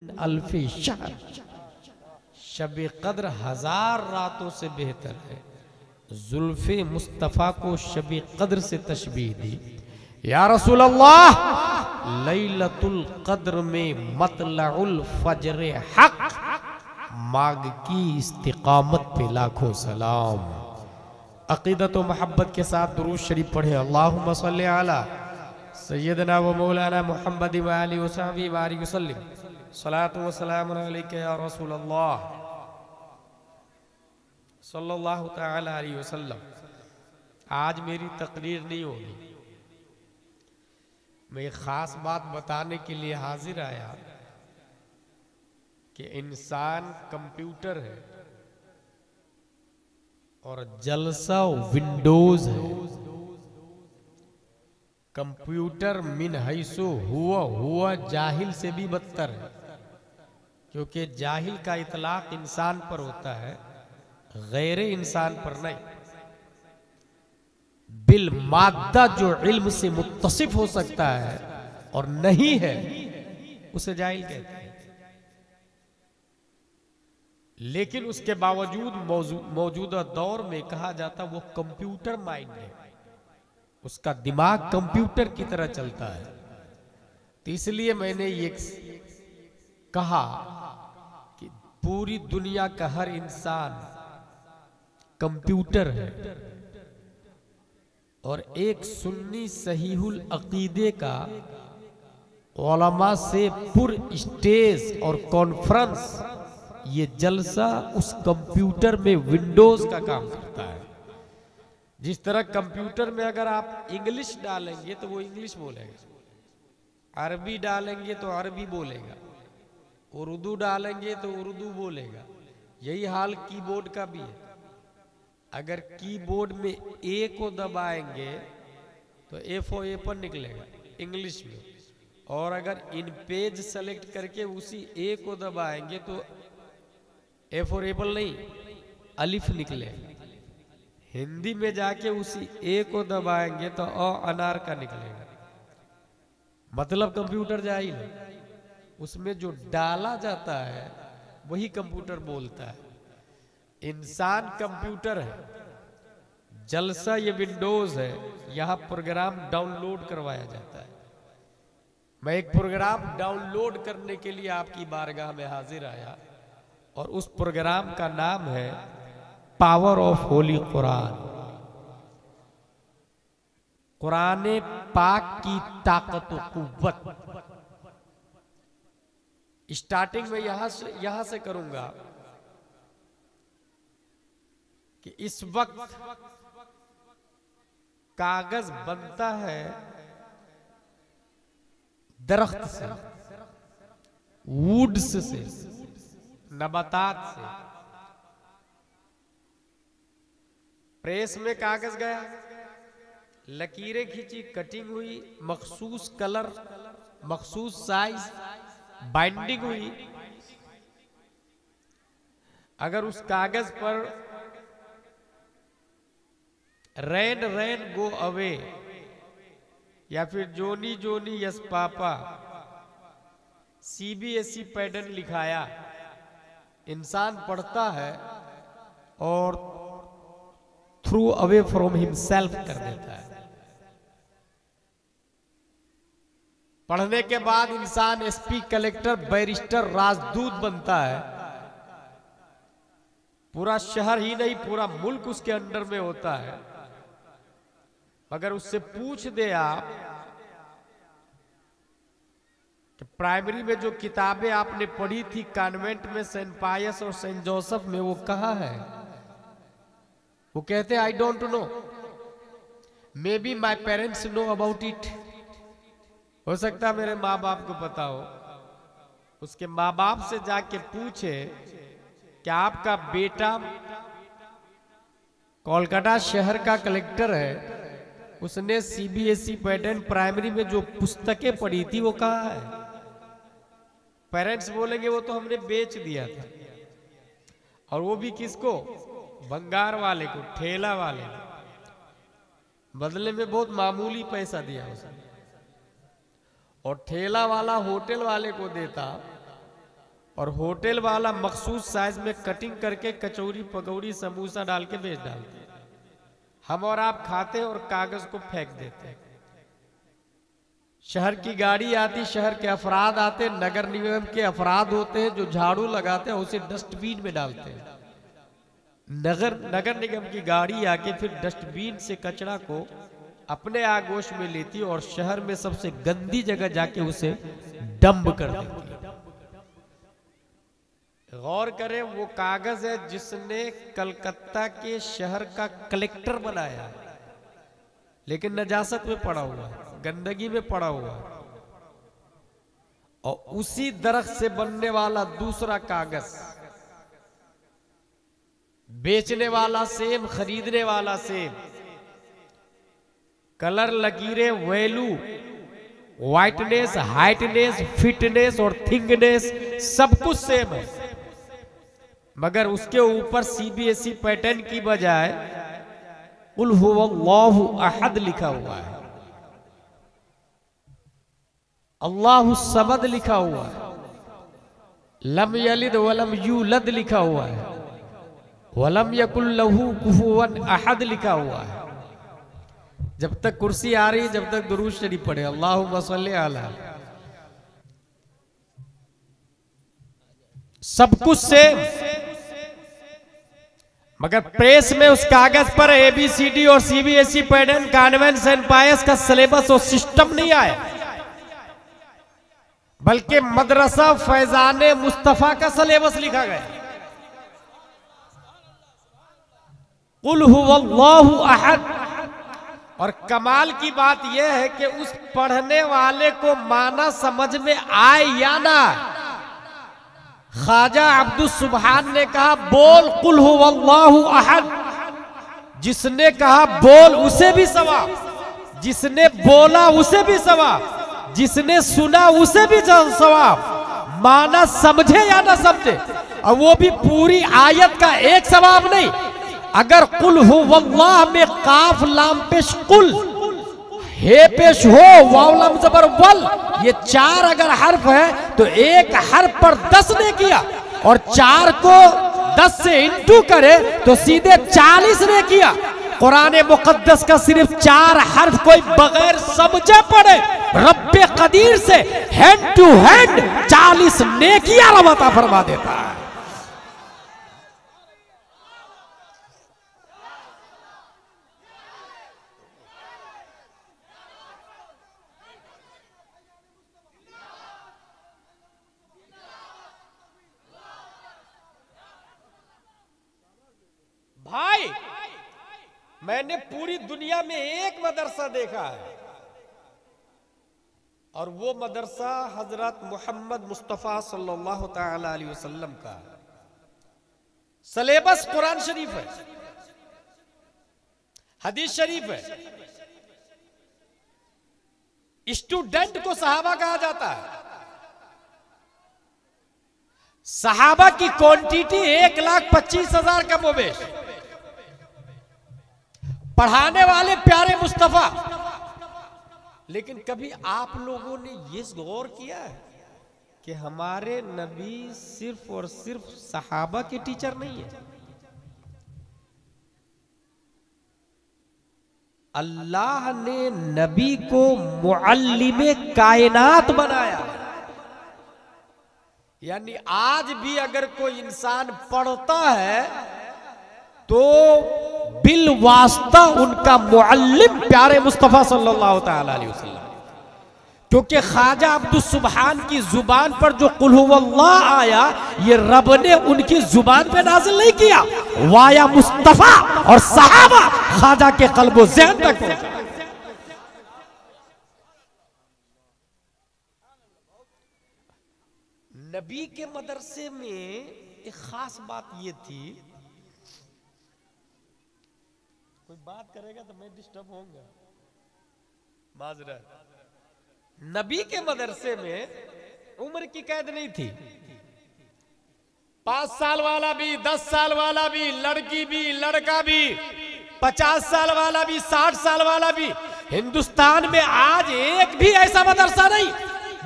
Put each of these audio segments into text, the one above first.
अल्फी शहर, शब कद्र 1000 रातों से बेहतर है। जुल्फे मुस्तफ़ा को शब कद्र से तशबीह दी। या रसूल अल्लाह, लैलतुल कद्र में मतलउल फज्र हक, माग की इस्तिकामत पे लाखों सलाम। अकीदत व मोहब्बत के साथ दुरूद शरीफ पढ़े। अल्लाहुम्मा सल्ली अला सय्यदना व मौलाना मुहम्मद व आलिहि व सहबिहि बारिक वसल्लिम। सलातु व सलाम अलैका या रसूल अल्लाह सल्लल्लाहु तआला अलैहि वसल्लम। आज मेरी तकरीर नहीं होगी, मैं एक खास बात बताने के लिए हाजिर आया कि इंसान कंप्यूटर है और जलसा विंडोज है। कंप्यूटर मिन हैसो हुआ जाहिल से भी बदतर है, क्योंकि जाहिल का इतलाक इंसान पर होता है, गैर इंसान पर नहीं। बिल मादा जो इल्म से मुत्तसिफ हो सकता है और नहीं है, उसे जाहिल कहते हैं। लेकिन उसके बावजूद मौजूदा दौर में कहा जाता वो कंप्यूटर माइंड है, उसका दिमाग कंप्यूटर की तरह चलता है। तो इसलिए मैंने ये कहा कि पूरी दुनिया का हर इंसान कंप्यूटर है और एक सुन्नी सहीहुल अकीदे का उलमा से पुर स्टेज और कॉन्फ्रेंस, ये जलसा उस कंप्यूटर में विंडोज का काम करता है। जिस तरह कंप्यूटर में अगर आप इंग्लिश डालेंगे तो वो इंग्लिश बोलेगा, अरबी डालेंगे तो अरबी बोलेगा, उर्दू डालेंगे तो उर्दू बोलेगा। यही हाल कीबोर्ड का भी है। अगर कीबोर्ड में ए को दबाएंगे तो ए फॉर एप्पल निकलेगा इंग्लिश में, और अगर इन पेज सेलेक्ट करके उसी ए को दबाएंगे तो ए फॉर एप्पल नहीं, अलिफ निकलेगा। हिंदी में जाके उसी ए को दबाएंगे तो अ अनार का निकलेगा। मतलब कंप्यूटर जाहिल है, उसमें जो डाला जाता है वही कंप्यूटर बोलता है। इंसान कंप्यूटर है, जलसा ये विंडोज है, यहां प्रोग्राम डाउनलोड करवाया जाता है। मैं एक प्रोग्राम डाउनलोड करने के लिए आपकी बारगाह में हाजिर आया और उस प्रोग्राम का नाम है पावर ऑफ होली कुरान। कुरान पाक की ताकत व कुव्वत। स्टार्टिंग में यहां से करूंगा कि इस वक्त कागज बनता है दरख्त से, वुड्स से, नबातात से। प्रेस में कागज गया, लकीरें खींची, कटिंग हुई, मखसूस कलर, मखसूस साइज, बाइंडिंग हुई। अगर उस कागज पर रैन रैन गो अवे या फिर Johnny Johnny yes papa CBSE pattern लिखाया, इंसान पढ़ता है और थ्रू अवे फ्रॉम हिमसेल्फ कर देता है। पढ़ने के बाद इंसान एसपी, कलेक्टर, बैरिस्टर, राजदूत बनता है। पूरा शहर ही नहीं, पूरा मुल्क उसके अंडर में होता है। अगर उससे पूछ दे आप कि प्राइमरी में जो किताबें आपने पढ़ी थी कॉन्वेंट में, सेंट पायस और सेंट जोसेफ में, वो कहाँ है? वो कहते हैं I don't know, may be my parents know about it. हो सकता है मेरे माँ बाप को पता हो। उसके माँ बाप से जाके पूछे कि आपका बेटा कोलकाता शहर का कलेक्टर है, उसने सीबीएसई पैटर्न प्राइमरी में जो पुस्तकें पढ़ी थी वो कहाँ है? पेरेंट्स बोलेंगे वो तो हमने बेच दिया था। और वो भी किसको? भंगार वाले को, ठेला वाले को। बदले में बहुत मामूली पैसा दिया उसने। और ठेला वाला होटल वाले को देता और होटल वाला मखसूस साइज में कटिंग करके कचौरी पकौड़ी समोसा डाल के बेच डालते हैं। हम और आप खाते हैं और कागज को फेंक देते हैं। शहर की गाड़ी आती, शहर के अफराद आते, नगर निगम के अफराद होते हैं जो झाड़ू लगाते हैं, उसे डस्टबिन में डालते हैं। नगर निगम की गाड़ी आके फिर डस्टबिन से कचरा को अपने आगोश में लेती और शहर में सबसे गंदी जगह जाके उसे डंप कर देती। गौर करें, वो कागज है जिसने कलकत्ता के शहर का कलेक्टर बनाया, लेकिन नजासत में पड़ा हुआ है, गंदगी में पड़ा हुआ है। और उसी दरख्त से बनने वाला दूसरा कागज, बेचने वाला सेम, खरीदने वाला सेम, कलर, लकीरें, वैल्यू, व्हाइटनेस, हाइटनेस, फिटनेस और थिकनेस सब कुछ सेम है, मगर उसके ऊपर सीबीएसई पैटर्न की बजाय कुल हुवल्लाहु अहद लिखा हुआ है, अल्लाहु समद लिखा हुआ है, लम यलिद वलम यूलद लिखा हुआ है, वलम यकुल लहू कुफुवन अहद लिखा हुआ है। जब तक कुर्सी आ रही, जब तक दुरूद शरीफ पढ़े, अल्लाहुम्मा सल्ली अला, सब कुछ सेम, मगर प्रेस में उस कागज पर एबीसीडी और सीबीएसई पैटर्न, कॉन्वेंट सेंट पायस का सिलेबस और सिस्टम नहीं आया, बल्कि मदरसा फैजाने मुस्तफा का सिलेबस लिखा गया। कुल हुवल्लाहु अहद। और कमाल की बात यह है कि उस पढ़ने वाले को माना समझ में आए या ना, ख्वाजा अब्दुल सुबहान ने कहा बोल कुल हुवल्लाहु अहद। जिसने कहा बोल उसे भी सवाब, जिसने बोला उसे भी सवाब, जिसने सुना उसे भी सवाब, माना समझे या ना समझे। और वो भी पूरी आयत का एक सवाब नहीं। अगर कुल हुवल्लाह में काफ लाम पेश कुल, हे पेश हो, वाव लाम जबर वल, ये 4 अगर हर्फ है तो एक हर्फ पर 10 ने किया, और 4 को 10 से इंटू करे तो सीधे 40 ने किया। कुरान मुकद्दस का सिर्फ 4 हर्फ कोई बगैर समझे पड़े रब्बे कदीर से हैंड टू हैंड 40 नेकियां रवाता फरमा देता है। भाई, मैंने पूरी दुनिया में एक मदरसा देखा है, और वो मदरसा हजरत मोहम्मद मुस्तफा सल्लल्लाहु तआला अलैहि वसल्लम का सिलेबस कुरान शरीफ है, हदीस शरीफ है। स्टूडेंट को सहाबा कहा जाता है। सहाबा की क्वांटिटी 1,25,000 का मोबेश, पढ़ाने वाले प्यारे मुस्तफा। लेकिन कभी आप लोगों ने ये गौर किया है कि हमारे नबी सिर्फ और सिर्फ सहाबा के टीचर नहीं है, अल्लाह ने नबी को मुअल्लिमे कायनात बनाया। यानी आज भी अगर कोई इंसान पढ़ता है तो बिल वास्ता उनका मुअल्लिम प्यारे मुस्तफा सल्लल्लाहु तआला अलैहि वसल्लम, क्योंकि ख्वाजा अब्दुल सुबहान की जुबान पर जो कुल हुवल्लाह आया, ये रब ने उनकी जुबान पे नाज़िल नहीं किया, वाया मुस्तफा और सहाबा ख्वाजा के कल्बो ज़हन तक पहुंचा। नबी के मदरसे में एक खास बात ये थी, कोई बात करेगा तो मैं डिस्टर्ब होऊंगा, माजरत। नबी के मदरसे में उम्र की कैद नहीं थी। 5 साल वाला भी, 10 साल वाला भी, लड़की भी, लड़का भी, 50 साल वाला भी, 60 साल वाला भी। हिंदुस्तान में आज एक भी ऐसा मदरसा नहीं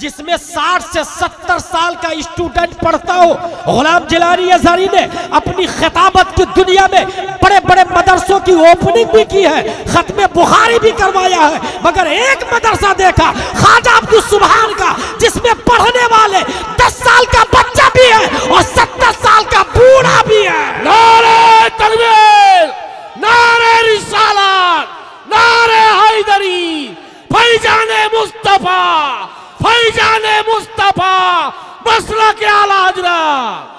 जिसमें 60 से 70 साल का स्टूडेंट पढ़ता हो। गुलाम जिलानी अज़हरी ने अपनी खिताबत की दुनिया में बड़े बड़े मदरसों की ओपनिंग भी की है, खत्मे बुखारी भी करवाया है, मगर एक मदरसा देखा ख्वाजा अब्दुल सुभान का, जिसमें पढ़ने वाले 10 साल का बच्चा भी है और 70 साल का बूढ़ा भी है। नारे तकबीर, नारे रिसालत, नारे हैदरी, फैजाने मुस्तफा, फैजाने मुस्तफा, मसला के आला हजरत।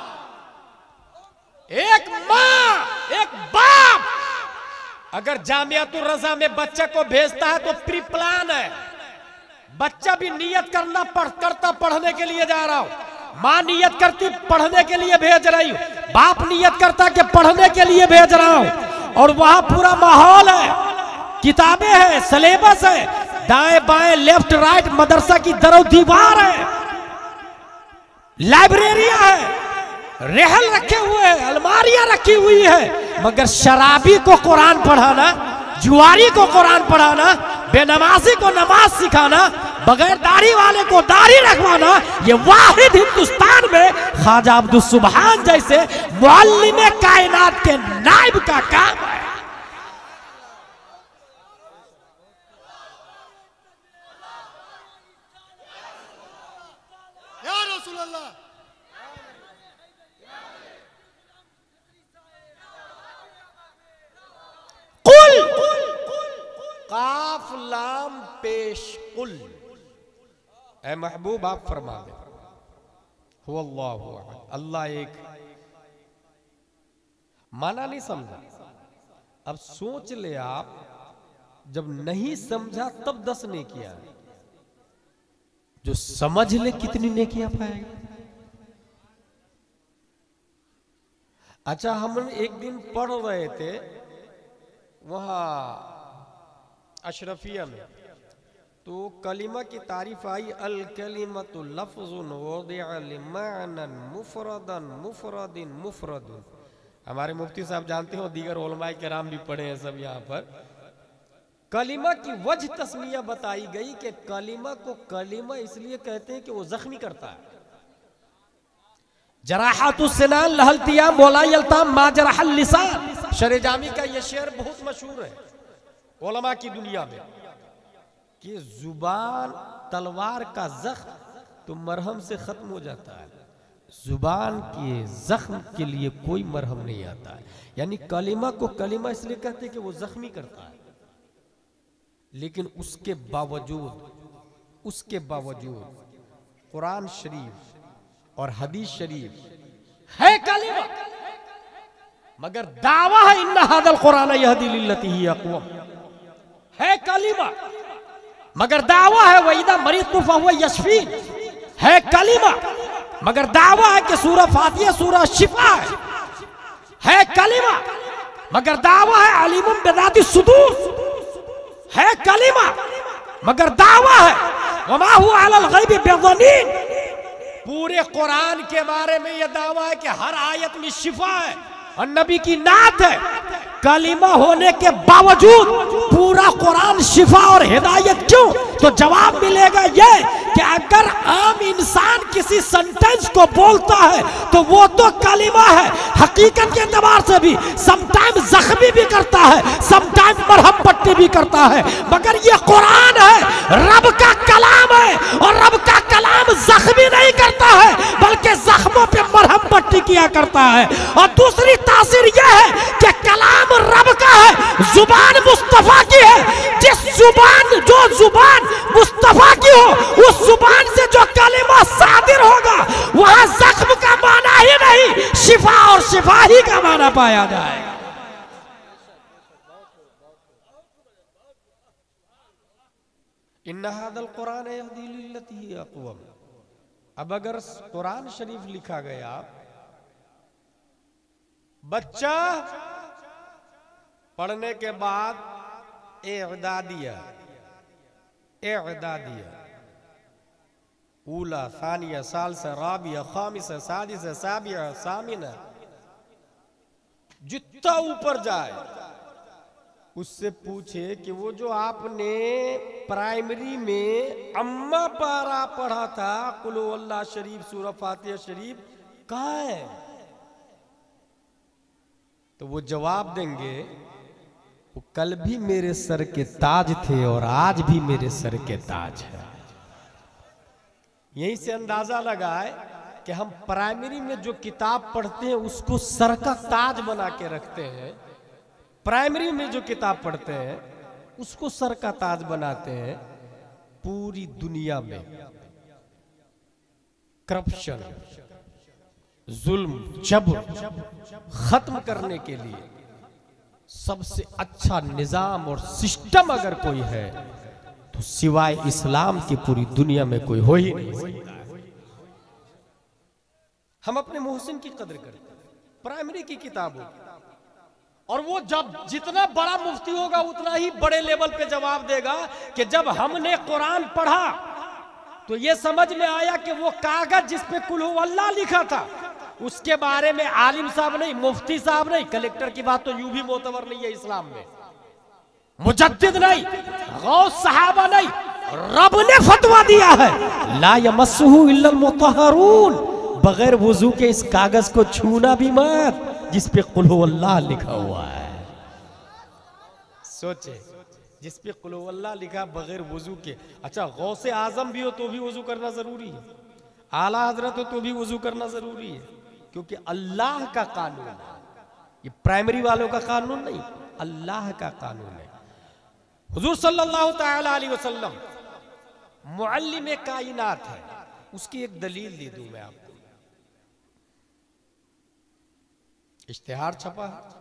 एक माँ, एक बाप अगर जामियातुर रज़ा में बच्चे को भेजता है तो प्री प्लान है। बच्चा भी नियत करता पढ़ने के लिए जा रहा हूं, माँ नियत करती पढ़ने के लिए भेज रही हूं, बाप नियत करता कि पढ़ने के लिए भेज रहा हूं, और वहां पूरा माहौल है, किताबें हैं, सिलेबस है, दाएं बाएं लेफ्ट राइट मदरसा की दरो दीवार है, लाइब्रेरियां है, रेहल रखे हुए हैं, अलमारियां रखी हुई है, मगर शराबी को कुरान पढ़ाना, जुआरी को कुरान पढ़ाना, बेनमाजी को नमाज सिखाना, बगैर दाढ़ी वाले को दाढ़ी रखवाना, ये वाहिद हिंदुस्तान में ख्वाजा अब्दुल सुभान जैसे मुअल्लिम कायनात के नाइब का काम है। या रसूल अल्लाह। कुल काफ लाम पेश कुल, ऐ महबूब आप फरमा दे हुवल्लाहु अहद, अल्लाह एक। माना नहीं समझा, अब सोच ले आप, जब नहीं समझा तब 10 ने किया, जो समझ ले कितनी ने किया पाएगा। अच्छा, हम एक दिन पढ़ रहे थे वहां अशरफिया में, तो कलिमा की तारीफ आई, अल कलिमतु लफ्ज़ुन वुदिअ लिमानन मुफरदन मुफरदिन मुफरदुन। हमारे मुफ्ती साहब जानते हो, दीगर उलमाए किराम भी पढ़े हैं सब यहाँ पर। कलिमा की वजह तस्मिया बताई गई कि कलिमा को कलिमा इसलिए कहते हैं कि वो जख्मी करता है। जराहतुस्सिनान लहलतिया मौला यल्ताम मा जरहल लिसान, शरे जामी का ये शेर बहुत मशहूर है उलमा की दुनिया में, कि जुबान तलवार का जख्म तो मरहम से खत्म हो जाता है, जुबान के जख्म के लिए कोई मरहम नहीं आता है। यानी कलिमा को कलिमा इसलिए कहते हैं कि वो जख्मी करता है, लेकिन उसके बावजूद कुरान शरीफ और हदीस शरीफ है कलिमा, मगर दावा है इन्ना हादल कुरान यहदी लिल्लती ही अक़वम, है कलिमा, मगर दावा है वइदा मरीदतु फहुव यशफी, है कलिमा, मगर दावा है कि सूरह फातिहा सूरह शिफा है कलिमा, मगर दावा है अलीमुम बिदाति सुदूर, है कलिमा, मगर दावा है वमा हुवा अलल गैबि बिज़नीन। पूरे कुरान के बारे में यह दावा है कि हर आयत में शिफा है और नबी की नात है। कलिमा होने के बावजूद पूरा कुरान शिफा और हिदायत क्यों? तो जवाब मिलेगा ये कि अगर आम इंसान किसी सेंटेंस को बोलता है तो वो तो कलिमा है, हकीकत के एतबार से भी समटाइम जख्मी भी करता है, समटाइम मरहम पट्टी भी करता है, मगर ये कुरान है, रब का कलाम है, और रब का कलाम जख्मी नहीं करता है बल्कि जख्मों पे मरहम पट्टी किया करता है। और दूसरी तासीर यह है कि कलाम रब का है, जुबान मुस्तफा की है। जो जुबान मुस्तफा की हो, उस जुबान से जो कलिमा सादिर होगा वहां जख्म का माना ही नहीं, शिफा और शिफा ही का माना पाया जाएगा। इन्ना हादल कुरान यहदी लिल्लती ही अक़वम। अब अगर कुरान शरीफ लिखा गया, बच्चा पढ़ने के बाद एदादिया ऊला सानिया सालसा राबिया खामिसा सादिसा साबिया सामिना, जितना ऊपर जाए उससे पूछे कि वो जो आपने प्राइमरी में अम्मा पारा पढ़ा था कुल अल्लाह शरीफ सूरह फातिहा शरीफ कहाँ है? तो वो जवाब देंगे वो कल भी मेरे सर के ताज थे और आज भी मेरे सर के ताज है। यहीं से अंदाजा लगाए कि हम प्राइमरी में जो किताब पढ़ते हैं उसको सर का ताज बना के रखते हैं, प्राइमरी में जो किताब पढ़ते हैं उसको सर का ताज बनाते हैं। पूरी दुनिया में करप्शन, जुल्म, जबर खत्म करने के लिए सबसे अच्छा निजाम और सिस्टम अगर कोई है तो सिवाय इस्लाम की पूरी दुनिया में कोई हो ही नहीं सकता। हम अपने मोहसिन की कदर करते हैं, प्राइमरी की किताब होगी और वो जब जितना बड़ा मुफ्ती होगा उतना ही बड़े लेवल पे जवाब देगा कि जब हमने कुरान पढ़ा तो ये समझ में आया कि वो कागज जिस पे कुल हु अल्लाह लिखा था उसके बारे में आलिम साहब नहीं, मुफ्ती साहब नहीं, कलेक्टर की बात तो यूं भी मोतबर नहीं है इस्लाम में, मुजद्दिद नहीं, गौस सहाबा नहीं, रब ने फतवा दिया है ला यमस्सुहु इल्लल मुतहहरून, बगैर वुजू के इस कागज को छूना भी मत जिस पे कुल हु अल्लाह लिखा हुआ है। सोचे जिस पे कुल हु अल्लाह लिखा बगैर वुजू के। अच्छा गौसे आजम भी हो तो भी वुजू करना जरूरी है, आला हजरत हो तो भी वुजू करना जरूरी है, क्योंकि अल्लाह का कानून है, ये प्राइमरी वालों का कानून नहीं, अल्लाह का कानून है। हुजूर सल्लल्लाहु तआला अलैहि वसल्लम मुअल्लिम कायनात है, उसकी एक दलील दे दूं मैं आपको। इश्तिहार छपा है,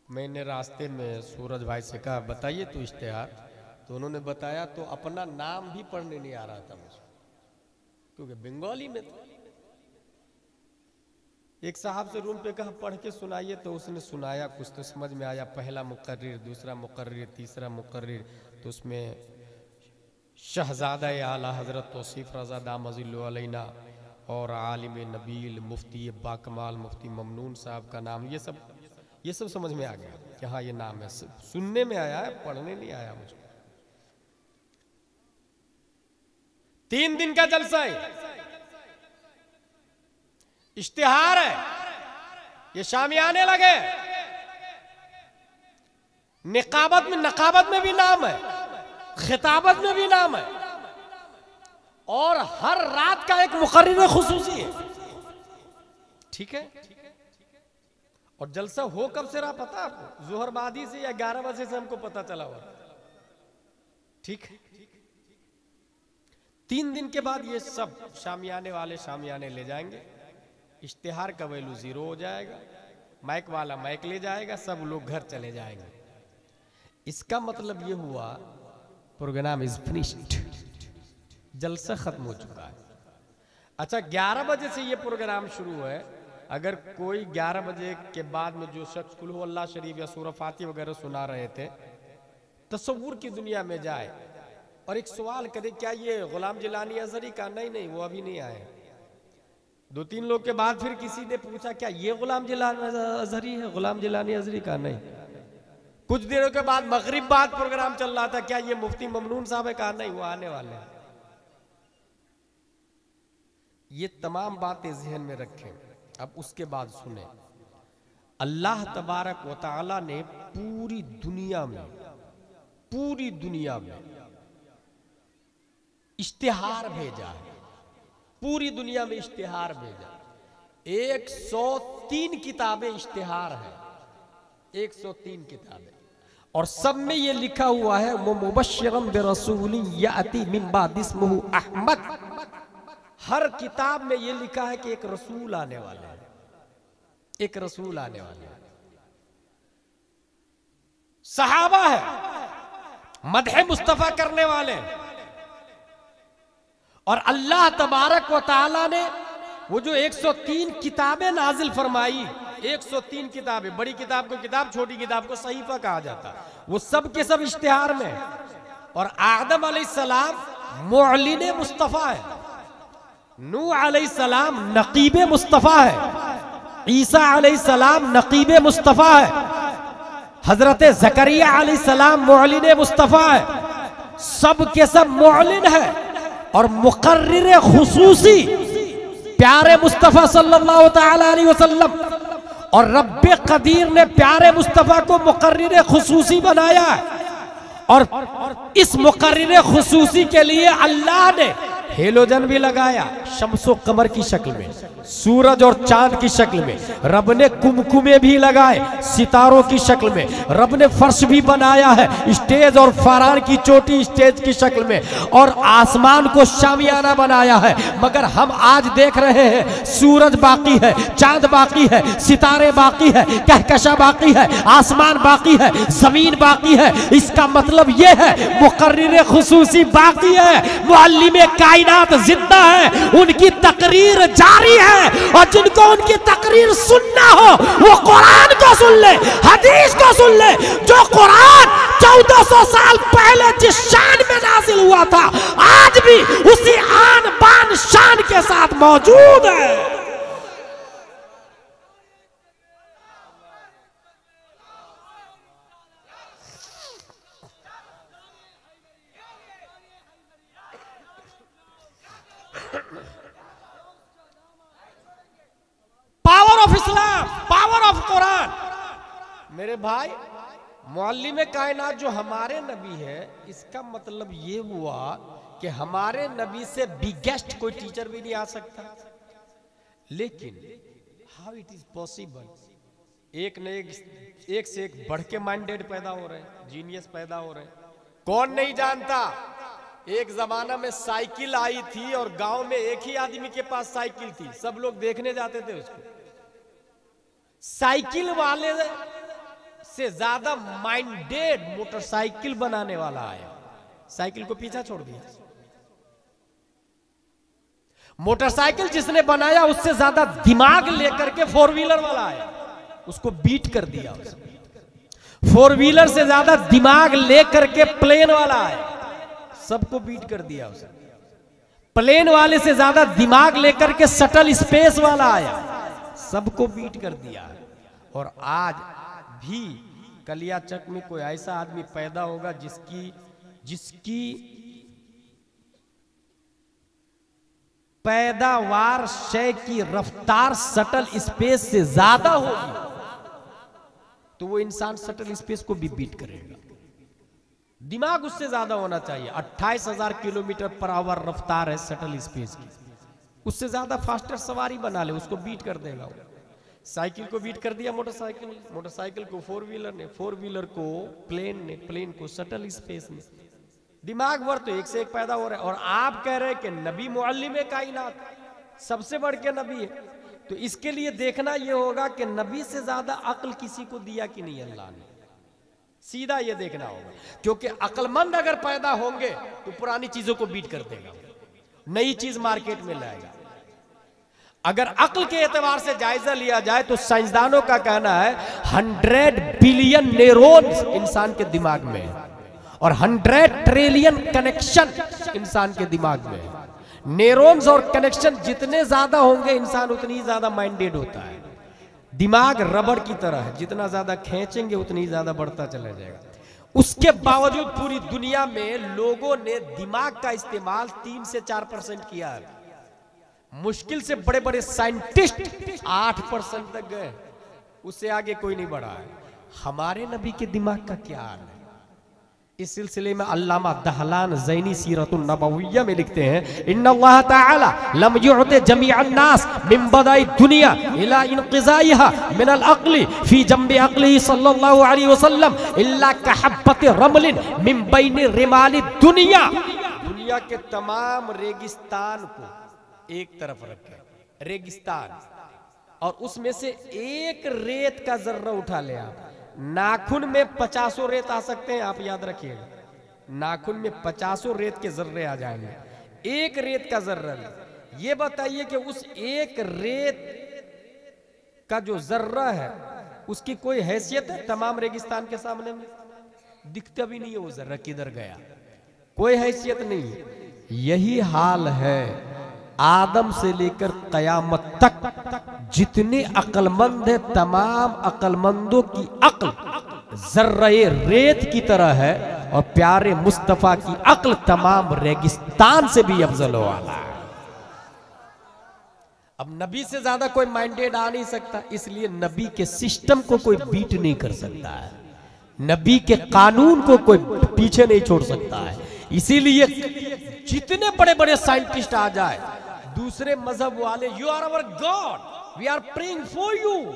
मैंने रास्ते में सूरज भाई से कहा बताइए तो इश्तिहार, तो उन्होंने बताया तो अपना नाम भी पढ़ने नहीं आ रहा था मुझे, क्योंकि बंगाली में था। एक साहब से रूम पे कहा पढ़ के सुनाइए, तो उसने सुनाया, कुछ तो समझ में आया, पहला मुकर्रिर, दूसरा मुकर्रिर, तीसरा मुकर्रिर, तो उसमें शहजादा आला हजरत तौसीफ रज़ा दामजिल्लु अलैना और आलिम नबील मुफ्ती बाकमाल मुफ्ती ममनून साहब का नाम, ये सब समझ में आ गया कि हाँ ये नाम है, सुनने में आया है, पढ़ने नहीं आया मुझे। 3 दिन का जलसा है, इश्तिहार है, ये शामियाने लगे, नकाबत में भी नाम है, खिताबत में भी नाम है, और हर रात का एक मुकर्रिर खुसूसी है, ठीक है। और जलसा हो कब से रहा पता आपको? जोहर बादी से या 11 बजे से हमको पता चला हुआ, ठीक है। 3 दिन के बाद ये सब शामियाने वाले शामियाने ले जाएंगे, इश्तिहार का वैल्यू 0 हो जाएगा, माइक वाला माइक ले जाएगा, सब लोग घर चले जाएंगे। इसका मतलब ये हुआ प्रोग्राम इज फिनिश्ड, जलसा खत्म हो चुका है। अच्छा 11 बजे से ये प्रोग्राम शुरू है, अगर कोई 11 बजे के बाद में जो शख्स कुल हु अल्लाह शरीफ या सूरह फातिहा वगैरह सुना रहे थे तसव्वुर की दुनिया में जाए और एक सवाल करे क्या ये गुलाम जिलानी अजहरी का? नहीं, वो अभी नहीं आए। 2-3 लोग के बाद फिर किसी ने पूछा क्या ये गुलाम जिलानी अजहरी है? गुलाम जिलानी अजहरी का नहीं। कुछ दिनों के बाद मगरिब बाद प्रोग्राम चल रहा था, क्या ये मुफ्ती ममनून साहब है? कहा नहीं, वो आने वाले हैं। ये तमाम बातें ज़हन में रखें। अब उसके बाद सुने, अल्लाह तबारक व तआला ने पूरी दुनिया में इश्तिहार भेजा है, पूरी दुनिया में इश्तिहार भेजा। 103 किताबें इश्तिहार है, 103 किताबें, और सब में ये लिखा हुआ है मुबश्शिरन बिरसूलिन याती मिन बाद इस्मुहु अहमद। हर किताब में ये लिखा है कि एक रसूल आने वाले हैं, एक रसूल आने वाले हैं। सहाबा है, मदह मुस्तफा करने वाले, और अल्लाह तबारक व तआला ने वो जो 103 किताबें नाजिल फरमाई, 103 किताबें, बड़ी किताब को किताब, छोटी किताब को सहीफा कहा जाता, वो सब के सब इश्तिहार में। और आदम अलैहिस्सलाम मुअल्लिन मुस्तफा है, नूह अलैहिस्सलाम नकीब मुस्तफा है, ईसा अलैहिस्सलाम नकीब मुस्तफा है, हजरत ज़करिया अलैहिस्सलाम मुअल्लिन मुस्तफ़ा है, सब के सब मुअल्लिन है और मुकर्रिर खुसूसी प्यारे मुस्तफ़ा सल्लल्लाहु तआला अलैहि वसल्लम, और रब्बे कदीर ने प्यारे मुस्तफ़ा को मुकर्रिर खुसूसी बनाया है। और इस मुकर्रिर खुसूसी के लिए अल्लाह ने हेलोजन भी लगाया, शम्सो कमर की शक्ल में, सूरज और चांद की शक्ल में। रब ने कुमकुमे भी लगाए सितारों की शक्ल में। रब ने फर्श भी बनाया है स्टेज और फरान की चोटी स्टेज की शक्ल में, और आसमान को शामियाना बनाया है। मगर हम आज देख रहे हैं सूरज बाकी है, चांद बाकी है, सितारे बाकी है, कहकशा बाकी है, आसमान बाकी है, जमीन बाकी है। इसका मतलब यह है मुकर्रिर खुसूसी बाकी है, मुअल्लिम कायनात जिंदा है, उनकी तकरीर जारी है। और जिनको उनकी तकरीर सुनना हो वो कुरान को सुन ले, हदीस को सुन ले। जो कुरान 1400 साल पहले जिस शान में नाजिल हुआ था, आज भी उसी आन बान शान के साथ मौजूद है। Power of Islam, power of Quran. मेरे भाई, मुअल्लिम कायनात जो हमारे नबी है, इसका मतलब ये हुआ कि हमारे नबी से बिगेस्ट कोई टीचर भी नहीं आ सकता। लेकिन हाउ इट इज पॉसिबल, एक न एक से एक बढ़ के माइंडेड पैदा हो रहे हैं, जीनियस पैदा हो रहे हैं। कौन नहीं जानता, एक जमाना में साइकिल आई थी और गांव में एक ही आदमी के पास साइकिल थी, सब लोग देखने जाते थे उसको। साइकिल वाले से ज्यादा माइंडेड मोटरसाइकिल बनाने वाला आया, साइकिल को पीछा छोड़ दिया। मोटरसाइकिल जिसने बनाया उससे ज्यादा दिमाग लेकर के फोर व्हीलर वाला आया, उसको बीट कर दिया। फोर व्हीलर से ज्यादा दिमाग लेकर के प्लेन वाला आया, सबको बीट कर दिया उसने। प्लेन वाले से ज्यादा दिमाग लेकर के शटल स्पेस वाला आया, सबको बीट कर दिया। और आज भी कलियाचक में कोई ऐसा आदमी पैदा होगा जिसकी पैदावार शय की रफ्तार शटल स्पेस से ज्यादा होगी, तो वो इंसान शटल स्पेस को भी बीट करेगा। दिमाग उससे ज्यादा होना चाहिए। 28,000 किलोमीटर पर आवर रफ्तार है शटल स्पेस की, उससे ज्यादा फास्टर सवारी बना ले, उसको बीट कर देगा वो। साइकिल को बीट कर दिया मोटरसाइकिल, मोटरसाइकिल को फोर व्हीलर ने, फोर व्हीलर को प्लेन ने, प्लेन को शटल स्पेस में। दिमाग वर्ग तो एक से एक पैदा हो रहा है। और आप कह रहे हैं कि नबी मुअल्लिम कायनात, सबसे बढ़ के नबी है, तो इसके लिए देखना यह होगा कि नबी से ज्यादा अक्ल किसी को दिया कि नहीं अल्लाह ने, सीधा ये देखना होगा। क्योंकि अक्लमंद अगर पैदा होंगे तो पुरानी चीजों को बीट कर देगा, नई चीज मार्केट में लाएगा। अगर अक्ल के एतबार से जायजा लिया जाए तो साइंसदानों का कहना है 100 बिलियन न्यूरॉन्स इंसान के दिमाग में है और 100 ट्रिलियन कनेक्शन इंसान के दिमाग में है। न्यूरॉन्स और कनेक्शन जितने ज्यादा होंगे इंसान उतनी ज्यादा माइंडेड होता है। दिमाग रबड़ की तरह है, जितना ज्यादा खींचेंगे उतनी ज्यादा बढ़ता चला जाएगा। उसके बावजूद पूरी दुनिया में लोगों ने दिमाग का इस्तेमाल 3 से 4% किया है। मुश्किल से बड़े बड़े साइंटिस्ट 8% तक गए, उससे आगे कोई नहीं बढ़ा है। हमारे नबी के दिमाग का क्या हाल है? इस सिलसिले में अल्लामा दहलान ज़ैनी सीरतुन नबविय्या में लिखते हैं, इन्नल्लाह तआला लम युअति जमीअन नास मिन बदाई दुनिया इला इनक़िज़ाइहा मिनल अक़ली फी जंबि अक़लिही सल्लल्लाहु अलैहि वसल्लम इल्ला कहब्बति रमलिन मिन बैनि रिमाली दुनिया। दुनिया के तमाम रेगिस्तान को एक तरफ रखें, रेगिस्तान, और उसमें से एक रेत का जर्रा उठा ले आप। नाखून में 50 रेत आ सकते हैं, आप याद रखिएगा। नाखून में 50 रेत के जर्रे आ जाएंगे, एक रेत का जर्रा। ये बताइए कि उस एक रेत का जो जर्रा है उसकी कोई हैसियत है तमाम रेगिस्तान के सामने में? दिखता भी नहीं है वो जर्रा किधर गया, कोई हैसियत नहीं है। यही हाल है आदम से लेकर कयामत तक जितने अक्लमंद है, तमाम अक्लमंदों की अक्ल जर्रे रेत की तरह है और प्यारे मुस्तफा की अक्ल तमाम रेगिस्तान से भी अफजल वाला है। अब नबी से ज्यादा कोई माइंडेड आ नहीं सकता, इसलिए नबी के सिस्टम को कोई बीट नहीं कर सकता है, नबी के कानून को कोई पीछे नहीं छोड़ सकता है। इसीलिए जितने बड़े बड़े साइंटिस्ट आ जाए, दूसरे मजहब वाले, you are our god, we are praying for you,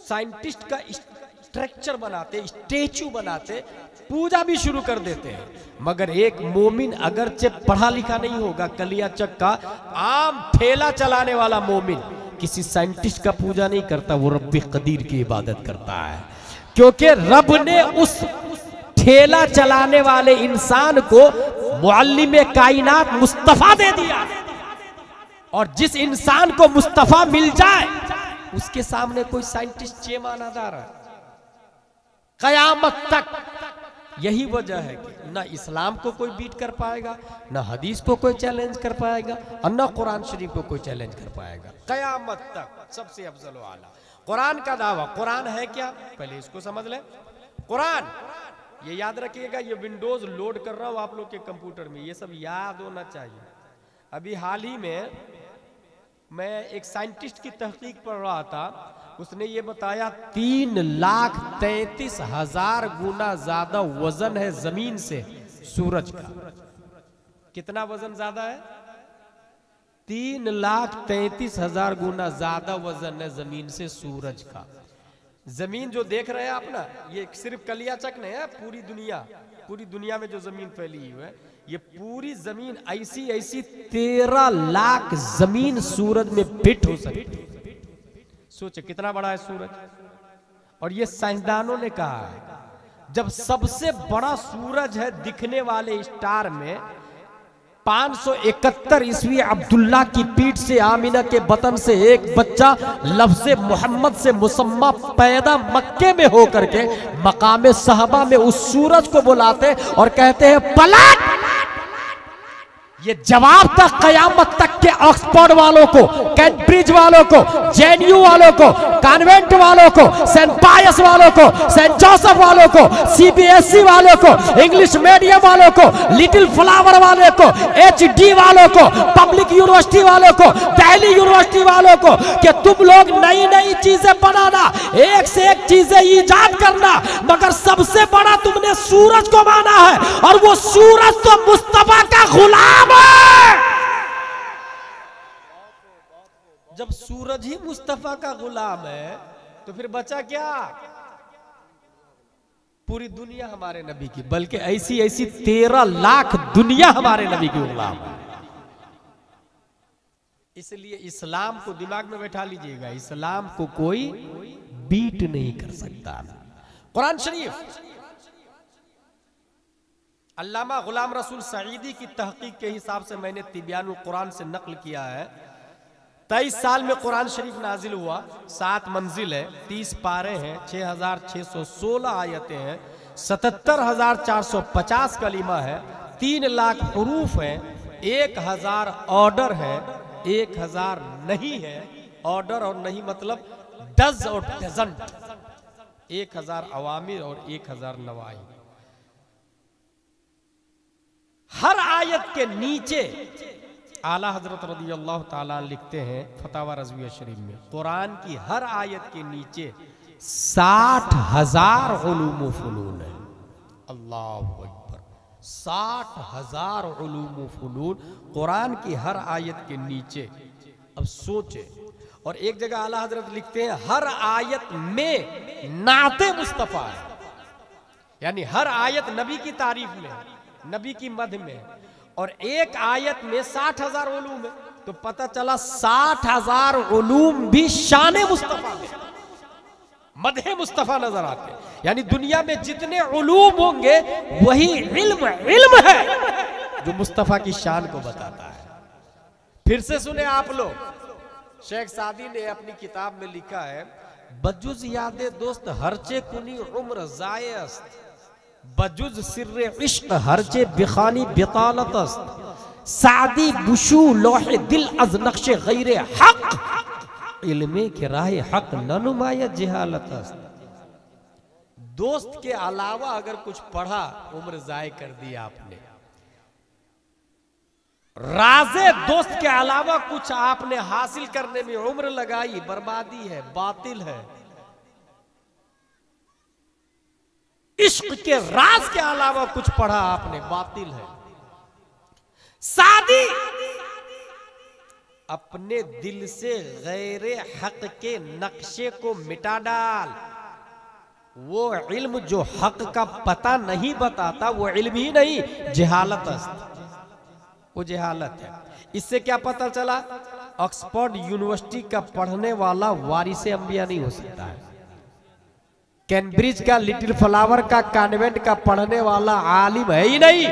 scientist का स्ट्रक्चर बनाते, स्टेचू बनाते, पूजा भी शुरू कर देते हैं। मगर एक मोमिन अगरचे पढ़ा लिखा नहीं होगा, कलिया चक्का आम ठेला चलाने वाला मोमिन किसी साइंटिस्ट का पूजा नहीं करता, वो रब्बे कदीर की इबादत करता है। क्योंकि रब ने उस ठेला चलाने वाले इंसान को मुअल्लिम कायनात मुस्तफा दे दिया, और जिस इंसान को मुस्तफा मिल जाए उसके सामने कोई साइंटिस्ट चे माना जा रहा है कयामत तक। यही वजह है कि ना इस्लाम को कोई बीट कर पाएगा, ना हदीस को कोई चैलेंज कर पाएगा, और ना कुरान शरीफ को कोई चैलेंज कर पाएगा कयामत तक। सबसे अफजल वाला कुरान का दावा। कुरान है क्या, पहले इसको समझ लें। कुरान, ये याद रखिएगा, ये विंडोज लोड कर रहा हूं आप लोग के कंप्यूटर में, ये सब याद होना चाहिए। अभी हाल ही में मैं एक साइंटिस्ट की तहकीक पढ़ रहा था, उसने ये बताया 3,33,000 गुना ज्यादा वजन है जमीन से सूरज का। कितना वजन ज्यादा है? 3,33,000 गुना ज्यादा वजन है जमीन से सूरज का। जमीन जो देख रहे हैं आप ना, ये सिर्फ कलियाचक नहीं है, पूरी दुनिया में जो जमीन फैली हुई है, ये पूरी जमीन ऐसी 13 लाख जमीन सूरज में फिट हो सकती है। सोचे कितना बड़ा है सूरज। और ये साइंसदानों ने कहा है, जब सबसे बड़ा सूरज है दिखने वाले स्टार में, 571 ईस्वी अब्दुल्ला की पीठ से, आमिना के बतन से एक बच्चा लफ्ज़े मोहम्मद से मुसम्मा पैदा मक्के में होकर के मकामे सहबा में उस सूरज को बुलाते और कहते हैं पलट। ये जवाब था कयामत तक के ऑक्सफोर्ड वालों को, कैम्ब्रिज वालों को, जेएनयू वालों को, कॉन्वेंट वालों को, सेंट पायस वालों को, सेंट जोसेफ वालों को, सीबीएसई वालों को, इंग्लिश मीडियम वालों को, लिटिल फ्लावर वालों को, एचडी वालों को, पब्लिक यूनिवर्सिटी वालों को, दिल्ली यूनिवर्सिटी वालों को, कि तुम लोग नई नई चीजें बनाना, एक से एक चीजें ईजाद करना, मगर सबसे बड़ा तुमने सूरज को माना है, और वो सूरज तो मुस्तफा का गुलाम। जब सूरज ही मुस्तफा का गुलाम है तो फिर बचा क्या? पूरी दुनिया हमारे नबी की, बल्कि ऐसी 13 लाख दुनिया हमारे नबी की गुलाम है। इसलिए इस्लाम को दिमाग में बैठा लीजिएगा, इस्लाम को कोई बीट नहीं कर सकता। कुरान शरीफ, अल्लामा गुलाम रसूल सईदी की तहकीक के हिसाब से मैंने तिबियानुल कुरान से नकल किया है, 23 साल में कुरान शरीफ नाजिल हुआ, 7 मंजिल है, 30 पारे हैं, 6,616 आयतें हैं, 77,450 कलीमा है, 3 लाख हुरूफ हैं, 1,000 ऑर्डर है, 1,000 नहीं है। ऑर्डर और नहीं मतलब डज और डजंट, 1,000 अवामिर और 1,000 नवाही। हर आयत के नीचे आला हजरत रज़ी अल्लाह ताला लिखते हैं फतावा रज़विया शरीफ में, कुरान की हर आयत के नीचे 60,000 उलूम व फुनून है। अल्लाहु अकबर, 60,000 उलूम व फुनून कुरान की हर आयत के नीचे। अब सोचे, और एक जगह आला हजरत लिखते हैं हर आयत में नाते मुस्तफा है, यानी हर आयत नबी की तारीफ में, नबी की मद में, और एक आयत में 60,000 उलूम है। तो पता चला 60,000 उलूम भी शान मुस्तफा में, मदहे मुस्तफा नजर आते हैं। यानी दुनिया में जितने उलूम होंगे वही इल्म है जो मुस्तफा की शान को बताता है। फिर से सुने आप लोग, शेख सादी ने अपनी किताब में लिखा है, बजुज यादे दोस्त हरचे कुनी उम्र जायस्त, बजुज सिर्रे इश्क हरचे बिखानी बितालतस्त, सादी बुशू लोहे दिल अज नक्शे गैरे हक, इल्मे के राह हक न नुमाया जिहालतस्त। दोस्त के अलावा अगर कुछ पढ़ा उम्र जाय कर दी आपने। राज़े दोस्त के अलावा कुछ आपने हासिल करने में उम्र लगाई, बर्बादी है, बातिल है। इश्क के राज के अलावा कुछ पढ़ा आपने, बातिल है। शादी अपने दिल से गैरे हक के नक्शे को मिटा डाल। वो इल्म जो हक का पता नहीं बताता वो इल्म ही नहीं, जहालत है, वो जहालत है। इससे क्या पता चला? ऑक्सफोर्ड यूनिवर्सिटी का पढ़ने वाला वारिसे अंबिया नहीं हो सकता है। कैम्ब्रिज का लिटिल फ्लावर का कॉन्वेंट का पढ़ने वाला आलिम है ही नहीं।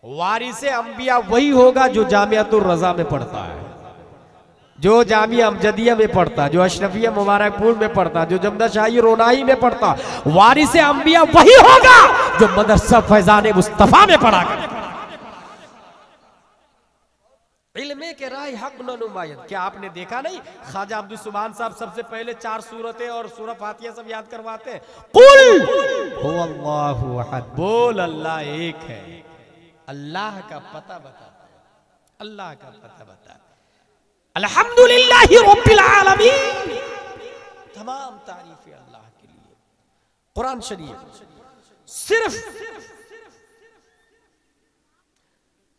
वारिसे अंबिया वही होगा जो जामियातुर रजा में पढ़ता है, जो जामिया अमजदिया में पढ़ता, जो अशरफिया मुबारकपुर में पढ़ता, जो जमदा शाही रोनाई में पढ़ता। वारिसे अंबिया वही होगा जो मदरसा फैजान मुस्तफा में पढ़ा कर। इल्मे के राय हक न नुमायत। क्या आपने देखा नहीं, ख्वाजा अब्दुल सुभान साहब सबसे पहले 4 सूरतें और सूरह फातिहा सब याद करवाते हैं। कुल हुवल्लाहु अहद, बोल अल्लाह एक है। अल्लाह का पता बता, अल्लाह का पता बता। अल्हम्दुलिल्लाहि रब्बिल आलमीन, तमाम तारीफें अल्लाह के लिए। कुरान शरीफ सिर्फ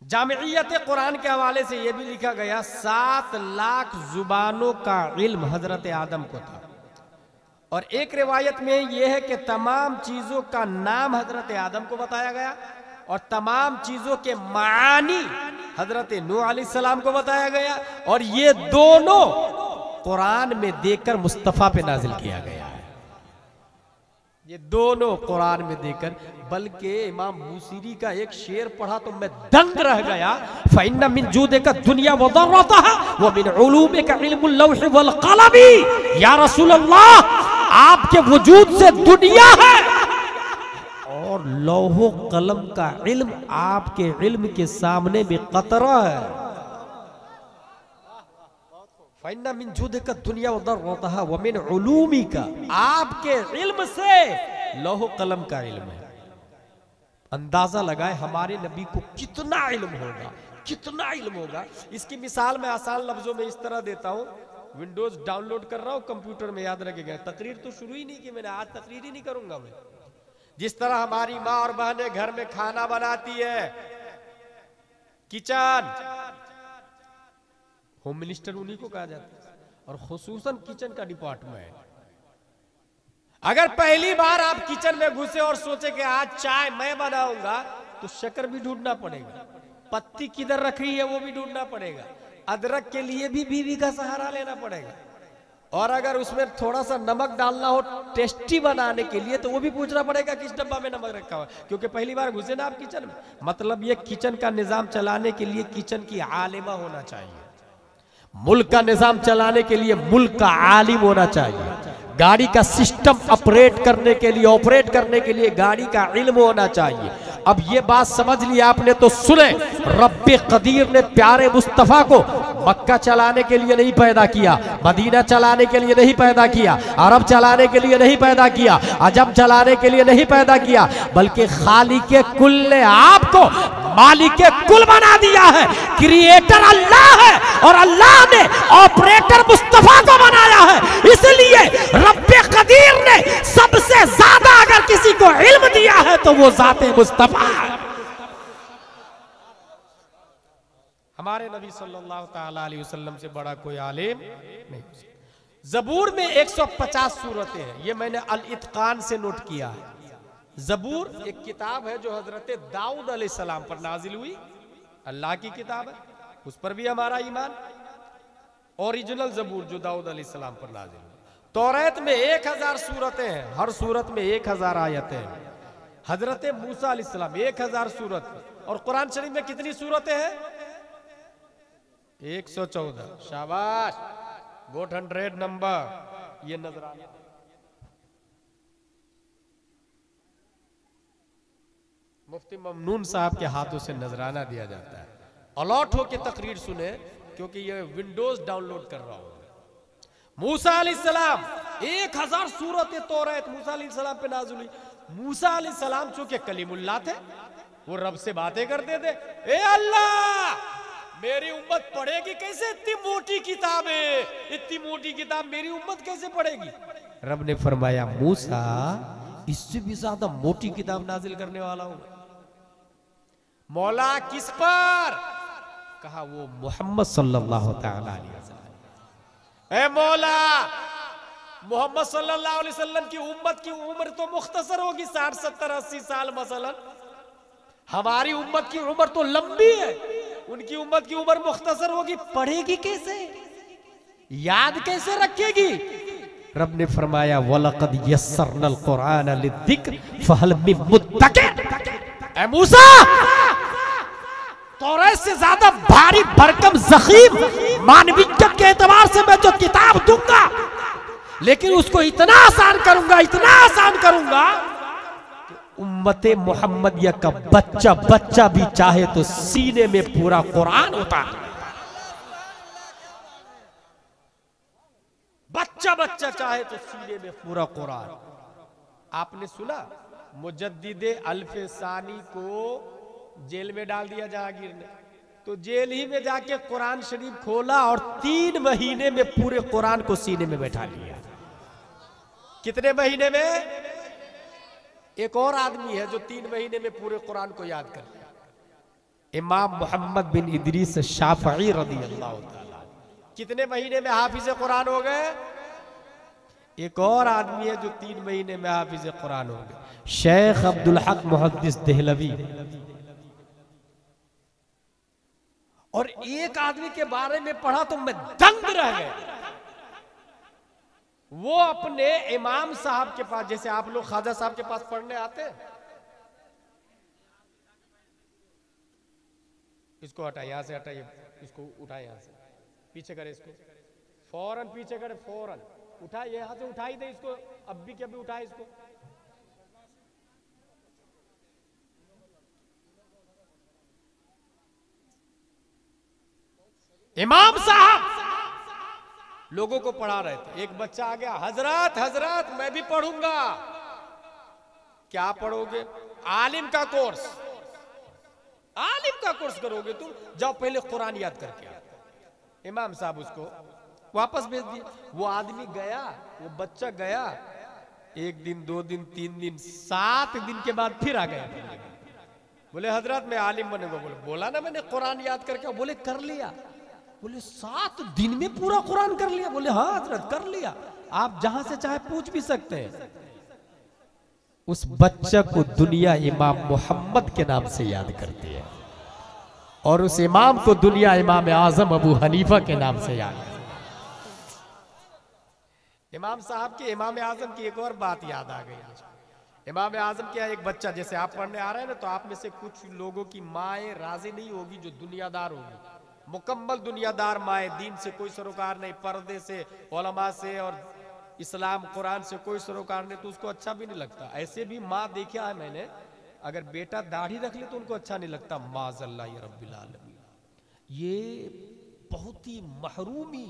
जामियत कुरान के हवाले से यह भी लिखा गया 7 लाख जुबानों का इल्म हजरत आदम को था। और एक रिवायत में यह है कि तमाम चीजों का नाम हजरत आदम को बताया गया और तमाम चीजों के मानी हजरत नूह अलैहिस्सलाम को बताया गया। और ये दोनों कुरान में देकर मुस्तफा पे नाजिल किया गया है। ये दोनों कुरान में देकर, बल्कि इमाम बूसीरी का एक शेर पढ़ा तो मैं दंग रह गया। फ़इन्ना मिन जूदिका दुनिया व दर्रतहा व मिन उलूमिका इल्मुल लौह वल क़लम। या रसूल अल्लाह, आपके वजूद से दुनिया है और लौह कलम का इल्म आपके इल्म के सामने में कतरा है। फ़इन्ना मिन जूदिका दुनिया व दर्रतहा व मिन उलूमिका, आपके इल्म से लौह कलम का इल्म है। अंदाजा लगाए हमारे नबी को कितना इल्म होगा, कितना इल्म होगा। इसकी मिसाल मैं आसान लफ्जों में इस तरह देता हूं। विंडोज डाउनलोड कर रहा हूं कंप्यूटर में, याद रखेगा। तकरीर तो शुरू ही नहीं की मैंने, आज तकरीर ही नहीं करूंगा मैं। जिस तरह हमारी माँ और बहनें घर में खाना बनाती है, किचन, होम मिनिस्टर उन्हीं को कहा जाता है, और खुसूसन किचन का डिपार्टमेंट। अगर पहली बार आप किचन में घुसे और सोचे कि आज चाय मैं बनाऊंगा, तो शक्कर भी ढूंढना पड़ेगा, पत्ती किधर रखी है वो भी ढूंढना पड़ेगा, अदरक के लिए भी बीवी का सहारा लेना पड़ेगा, और अगर उसमें थोड़ा सा नमक डालना हो टेस्टी बनाने के लिए तो वो भी पूछना पड़ेगा किस डब्बा में नमक रखा हुआ, क्योंकि पहली बार घुसे ना आप किचन में। मतलब ये किचन का निजाम चलाने के लिए किचन की आलिमा होना चाहिए, मुल्क का निजाम चलाने के लिए मुल्क का आलिम होना चाहिए, गाड़ी का सिस्टम ऑपरेट करने के लिए गाड़ी का इल्म होना चाहिए। अब ये बात समझ लिया आपने तो सुने, रब्बे कदीर ने प्यारे मुस्तफा को मक्का चलाने के लिए नहीं पैदा किया, मदीना चलाने के लिए नहीं पैदा किया, अरब चलाने के लिए नहीं पैदा किया, अजम चलाने के लिए नहीं पैदा किया, बल्कि खालिके कुल ने आपको मालिके कुल बना दिया है। क्रिएटर अल्लाह है और अल्लाह ने ऑपरेटर मुस्तफा को बनाया है। इसलिए रब्बे कदीर ने सबसे ज्यादा अगर किसी को इल्म दिया है तो वो जाते मुस्तफा है। हमारे नबी सल्लल्लाहु ताला अलैहि वसल्लम से बड़ा कोई आलिम नहीं। ज़बूर में 150 सूरतें हैं, ये मैंने अल इत्कान से नोट किया है। ज़बूर एक किताब है जो हजरत दाऊद अलैहिस्सलाम पर नाजिल हुई, अल्लाह की किताब है, उस पर भी हमारा ईमान। ओरिजिनल ज़बूर जो दाऊद अलैहिस्सलाम पर नाजिल हुई। तौरात में 1000 सूरतें हैं, हर सूरत में 1000 आयतें हैं। हजरत मूसा अलैहिस्सलाम 1000 सूरत, और कुरान शरीफ में कितनी सूरतें हैं? 114। शाबाश, गोट 100 नंबर। ये नजराना मुफ्ती ममनून साहब के हाथों से नजराना दिया जाता है। अलॉट हो के तकरीर सुने, क्योंकि ये विंडोज डाउनलोड कर रहा हूं। मूसा अलैहिस्सलाम 1000 सूरत तौरात मूसा अलैहिस्सलाम पे नाज़िल हुई। मूसा अलैहिस्सलाम चूंकि कलीमुल्लाह थे, वो रब से बातें करते थे। ए अल्लाह, मेरी उम्मत पढ़ेगी कैसे? इतनी मोटी किताब है, इतनी मोटी किताब मेरी उम्मत कैसे पढ़ेगी? रब ने फरमाया, मूसा इससे भी ज्यादा मोटी किताब नाजिल करने वाला हूं। मौला किस पर? कहा वो मोहम्मद सल्लल्लाहु तआला अलैहि वसल्लम। ए मौला, मोहम्मद सल्लल्लाहु अलैहि वसल्लम की उम्मत की उम्र तो मुख्तसर होगी, 60 70 80 साल मसलन। हमारी उम्मत की उम्र तो लंबी है, उनकी उम्मत की उम्र मुख्तसर होगी। पढ़ेगी कैसे? याद कैसे रखेगी? रब ने फरमाया, वलक़द यस्सरनल कुरआन लिज़िक्र फहल मिन मुद्दकिर। ए मूसा, तौरात से ज्यादा भारी भरकम ज़ख़ीम मानवियत के एतबार से मैं जो किताब दूंगा, लेकिन उसको इतना आसान करूंगा, इतना आसान करूंगा, उम्मते मोहम्मदिया का बच्चा बच्चा भी चाहे तो सीने में पूरा कुरान होता है। बच्चा बच्चा चाहे तो सीने में पूरा कुरान। आपने सुना मुजद्दिदे अल्फे सानी को जेल में डाल दिया जहांगीर ने, तो जेल ही में जाके कुरान शरीफ खोला और 3 महीने में पूरे कुरान को सीने में बैठा लिया। कितने महीने में? एक और आदमी है जो 3 महीने में पूरे कुरान को याद कर लिया, इमाम मोहम्मद बिन इदरीस शाफई रज़ियल्लाहु ताला। कितने महीने में हाफिज कुरान हो गए? एक और आदमी है जो 3 महीने में हाफिज कुरान हो गए, शेख अब्दुल हक मुहद्दिस देहलवी। और एक आदमी के बारे में पढ़ा तो मैं दंग रह गया। वो अपने इमाम साहब के पास, जैसे आप लोग ख्वाजा साहब के पास पढ़ने आते हैं, इसको हटाइए, यहां से हटाइए, इसको उठाए, यहां से पीछे करे, इसको फौरन पीछे करे, फौरन उठाइए, यहां से उठाई दे इसको, अब भी कभी उठाए इसको। इमाम साहब लोगों को पढ़ा रहे थे। एक बच्चा आ गया, हजरत हजरत मैं भी पढ़ूंगा। क्या पढ़ोगे? आलिम का कोर्स। आलिम का कोर्स करोगे तुम? जाओ पहले कुरान याद करके आओ। इमाम साहब उसको वापस भेज दिए। वो आदमी गया, वो बच्चा गया, 1 दिन 2 दिन 3 दिन 7 दिन के बाद फिर आ गया। बोले हजरत मैं आलिम बनेगा। बोले बोला ना मैंने कुरान याद करके। बोले कर लिया। बोले 7 दिन में पूरा कुरान कर लिया? बोले हाँ हजरत कर लिया। आप जहां से चाहे पूछ भी सकते हैं। उस बच्चे को दुनिया इमाम मोहम्मद के नाम से याद करती है, और उस इमाम को दुनिया इमाम आजम अबू हनीफा के नाम से याद करती है। इमाम साहब के, इमाम आजम की एक और बात याद आ गई। इमाम आजम के एक बच्चा, जैसे आप पढ़ने आ रहे हैं ना, तो आप में से कुछ लोगों की माएँ राजी नहीं होगी जो दुनियादार होगी, मुकम्मल दुनियादार माए, दीन से कोई सरोकार नहीं, पर्दे से, उलमा से और इस्लाम कुरान से कोई सरोकार नहीं, तो उसको अच्छा भी नहीं लगता। ऐसे भी माँ देखा है मैंने, अगर बेटा दाढ़ी रख ले तो उनको अच्छा नहीं लगता। माज़अल्लाह या रब्बिल आलमीन, ये बहुत ही महरूमी,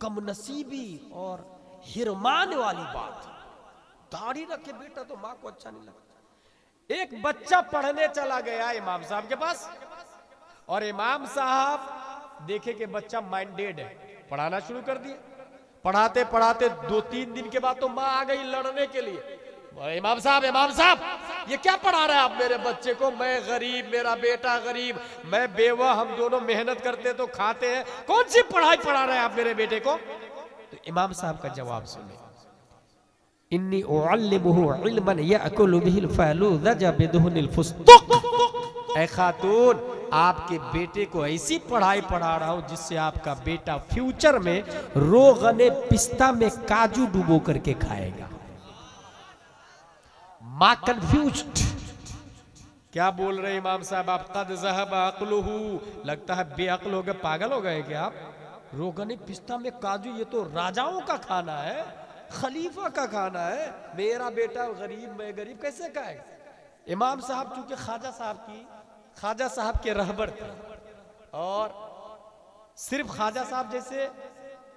कमनसीबी और हिरमान वाली बात। दाढ़ी रखे बेटा तो माँ को अच्छा नहीं लगता। एक बच्चा पढ़ने चला गया इमाम साहब के पास, और इमाम साहब देखे कि बच्चा माइंडेड है, पढ़ाना शुरू कर दिए। पढ़ाते पढ़ाते 2-3 दिन के बाद तो माँ आ गई लड़ने के लिए। इमाम साहब ये क्या पढ़ा रहे हैं आप मेरे बच्चे को? मैं गरीब, मेरा बेटा गरीब, मैं बेवा, हम दोनों मेहनत करते तो खाते हैं, कौन सी पढ़ाई पढ़ा रहे हैं आप मेरे बेटे को? तो इमाम साहब का जवाब सुने, इन्नी उअल्लिमुहु इल्मन यअकुलु बिहिल फालूज़ा बिदुहुनिल फुस्तुक। ऐ खातून, आपके बेटे को ऐसी पढ़ाई पढ़ा रहा हूं जिससे आपका बेटा फ्यूचर में रोगने पिस्ता में काजू डुबो करके खाएगा। मां कंफ्यूज्ड, क्या बोल रहे इमाम साहब आप? कद ज़हब अक़लुहु, लगता है बेअक्ल हो गए, पागल हो गए क्या आप? रोगने पिस्ता में काजू, ये तो राजाओं का खाना है, खलीफा का खाना है। मेरा बेटा गरीब, मैं गरीब, कैसे खाएगा? इमाम साहब चूंकि ख्वाजा साहब के रहबर थे, और सिर्फ ख्वाजा साहब जैसे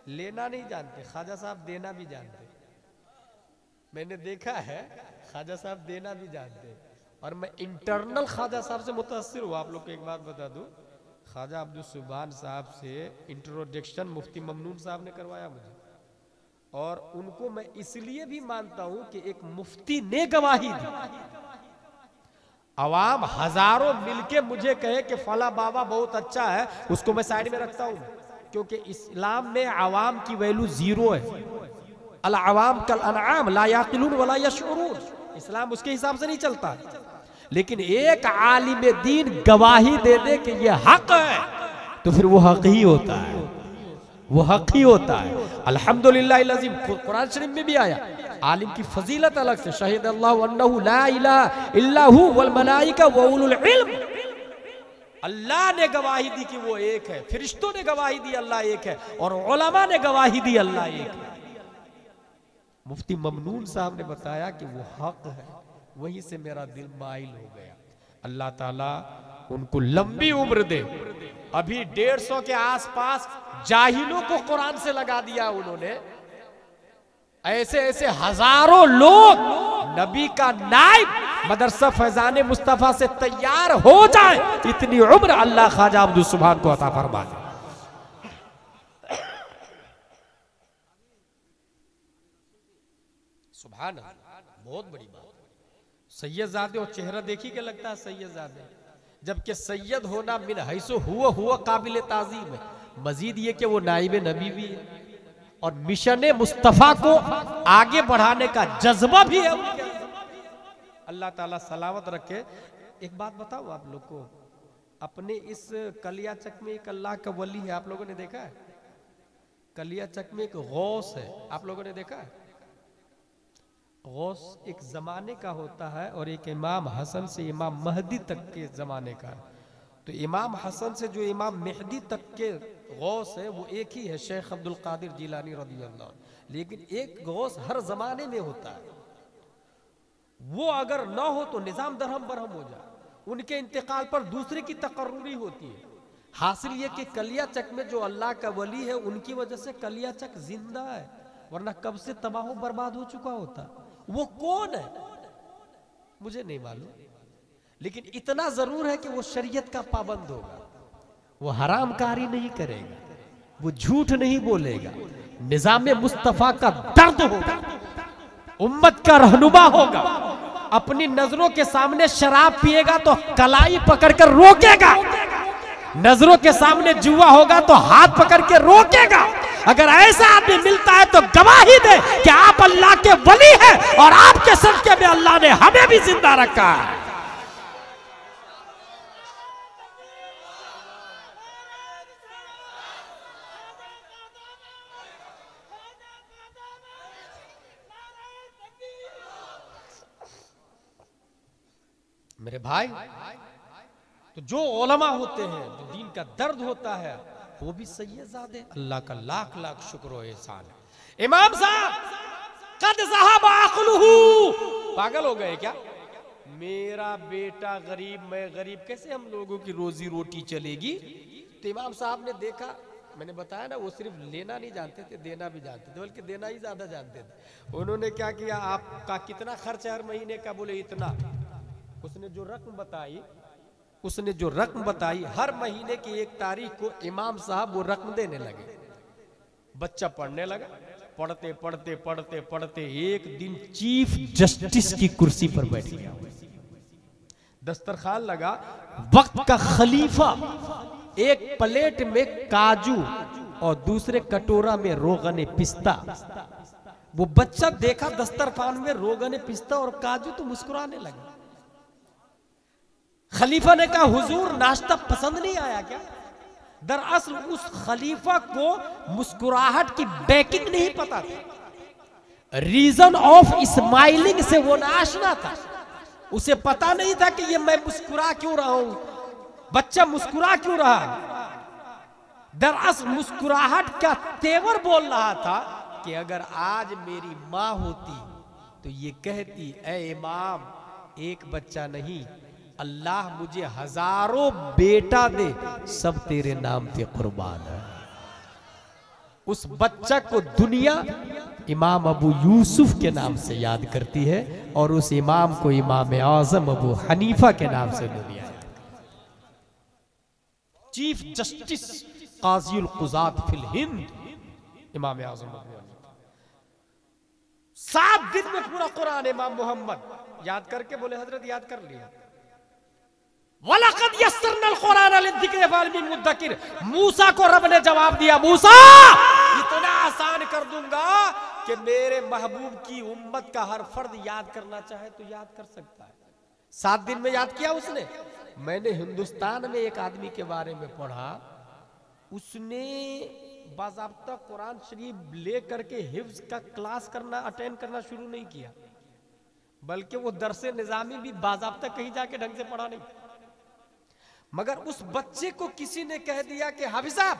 लेना नहीं जानते, ख्वाजा साहब देना भी जानते। मैंने देखा है ख्वाजा साहब देना भी जानते। और मैं इंटरनल ख्वाजा साहब से मुतासिर हूँ। आप लोग को एक बात बता दूं, ख्वाजा अब्दुल सुभान साहब से इंट्रोडक्शन मुफ्ती ममनून साहब ने करवाया मुझे, और उनको मैं इसलिए भी मानता हूं कि एक मुफ्ती ने गवाही दी। अवाम हजारों मिलके मुझे कहे कि फला बाबा बहुत अच्छा है, उसको मैं साइड में रखता हूं, क्योंकि इस्लाम में अवाम की वैल्यू जीरो है। अल अवाम कल अनआम ला याकिलून वला यशऊरून, इस्लाम उसके हिसाब से नहीं चलता। लेकिन एक आलिम दीन गवाही दे दे कि ये हक है, तो फिर वो हक ही होता है, वो हक ही होता है। अल्हम्दुलिल्लाह अज़ीम, कुरान शरीफ में भी आया, आलिम की फजीलत अलग से, शहीद अल्लाहु अन्नहु ला इलाहा इल्ला हु वल मलाइका व उलुल इल्म, अल्लाह ने गवाही दी कि वो एक है, फरिश्तों ने गवाही दी अल्लाह एक है, और उलमा ने गवाही दी अल्लाह एक है। मुफ्ती ममनून साहब ने बताया कि वो हक है, वहीं से मेरा दिल माइल हो गया। अल्लाह ताला उनको लंबी उम्र दे। अभी 150 के आसपास जाहिलों को कुरान से लगा दिया उन्होंने। ऐसे ऐसे हजारों लोग नबी का नाइब मदरसा फैजान मुस्तफा से तैयार हो जाए, इतनी उम्र अल्लाह ख्वाजा अब्दुल सुभान को अता फरमा दे। सुभान अल्लाह, बहुत बड़ी बात। सैयदजादे और चेहरा देखी के लगता है सैयदजादे, जबकि सैयद होना मिन हैसो हुआ काबिल ताज़ीम है। मजीद ये कि वो नाइब नबी भी है, और मिशन मुस्तफ़ा को आगे बढ़ाने का जज्बा भी है उनके। अल्लाह ताला सलामत रखे। एक बात बताओ आप लोग को, अपने इस कलियाचक में एक अल्लाह का वली है, आप लोगों ने देखा है? कलियाचक में एक गौस है, आप लोगों ने देखा है? गौस एक जमाने का होता है, और एक इमाम हसन से इमाम महदी तक के जमाने का है। तो इमाम हसन से जो इमाम मेहदी तक के गौस है वो एक ही है, शेख अब्दुल कादिर जिलानी रज़ियल्लाहु अन्हु। लेकिन एक गौस हर जमाने में होता है, वो अगर ना हो तो निजाम दरहम बरहम हो जाए, उनके इंतकाल पर दूसरे की तकर्रुरी होती है। हासिल ये कि कलियाचक में जो अल्लाह का वली है, उनकी वजह से कलियाचक जिंदा है, वरना कब से तबाह बर्बाद हो चुका होता। वो कौन है मुझे नहीं मालूम, लेकिन इतना जरूर है कि वो शरीयत का पाबंद होगा, वो हरामकारी नहीं करेगा, वो झूठ नहीं बोलेगा, निजाम मुस्तफा का दर्द होगा, उम्मत का रहनुमा होगा। अपनी नजरों के सामने शराब पिएगा तो कलाई पकड़कर रोकेगा, नजरों के सामने जुआ होगा तो हाथ पकड़ के रोकेगा। अगर ऐसा आदमी मिलता है तो गवाही दे कि आप अल्लाह के वली हैं, और आपके सदके में अल्लाह ने हमें भी जिंदा रखा है। मेरे भाई, तो जो उलमा होते हैं, जो दीन का दर्द होता है, वो भी सैयदजादे। अल्लाह का लाख लाख शुक्र और एहसान है। इमाम साहब कद ज़हब अक़लुहु, पागल हो गए क्या? मेरा बेटा गरीब, मैं गरीब, कैसे हम लोगों की रोजी रोटी चलेगी? तो इमाम साहब ने देखा, मैंने बताया ना, वो सिर्फ लेना नहीं जानते थे, देना भी जानते थे, बल्कि देना ही ज्यादा जानते थे। उन्होंने क्या किया, आपका कितना खर्च है हर महीने का? बोले इतना। उसने जो रकम बताई, हर महीने की 1 तारीख को इमाम साहब वो रकम देने लगे। बच्चा पढ़ने लगा, पढ़ते पढ़ते पढ़ते पढ़ते एक दिन चीफ जस्टिस की कुर्सी पर बैठ गया। दस्तरखान लगा, वक्त का खलीफा एक प्लेट में काजू और दूसरे कटोरा में रोगन पिस्ता। वो बच्चा देखा दस्तरखान में रोगन पिस्ता और काजू तो मुस्कुराने लगा। खलीफा ने कहा, हुजूर नाश्ता पसंद नहीं आया क्या? दरअसल उस खलीफा को मुस्कुराहट की बेकिंग नहीं पता था, रीजन ऑफ स्माइलिंग से वो नाशना था। उसे पता नहीं था कि ये मैं मुस्कुरा क्यों रहा हूं, बच्चा मुस्कुरा क्यों रहा। दरअसल मुस्कुराहट का तेवर बोल रहा था कि अगर आज मेरी मां होती तो ये कहती, ऐ इमाम, एक बच्चा नहीं, अल्लाह मुझे हजारों बेटा दे, सब तेरे नाम पे कुर्बान है। उस बच्चा को दुनिया इमाम अबू यूसुफ के नाम से याद करती है और उस इमाम को इमाम आजम अबू हनीफा के नाम से दुनिया याद करती है। चीफ जस्टिस काज़ीउल कुज़ात फिल हिंद इमाम आजम अबू हनीफा। 7 दिन में पूरा कुरान इमाम मोहम्मद याद करके बोले हजरत याद कर लिया। वलक़द यस्सरनल कुरान लिज़्ज़िक्रि फ़हल मिन मुद्दकिर। मूसा को रब ने जवाब दिया, मूसा इतना आसान कर दूंगा कि मेरे महबूब की उम्मत का हर फर्द याद करना चाहे तो याद कर सकता है। 7 दिन में याद किया उसने। मैंने हिंदुस्तान में एक आदमी के बारे में पढ़ा, उसने बाज़ाब्ता कुरान शरीफ ले करके हिफ्ज का क्लास करना अटेंड करना शुरू नहीं किया, बल्कि वो दरसे निजामी भी बाज़ाब्ता कहीं जाके ढंग से पढ़ा नहीं। मगर उस बच्चे को किसी ने कह दिया कि हाफिज साहब,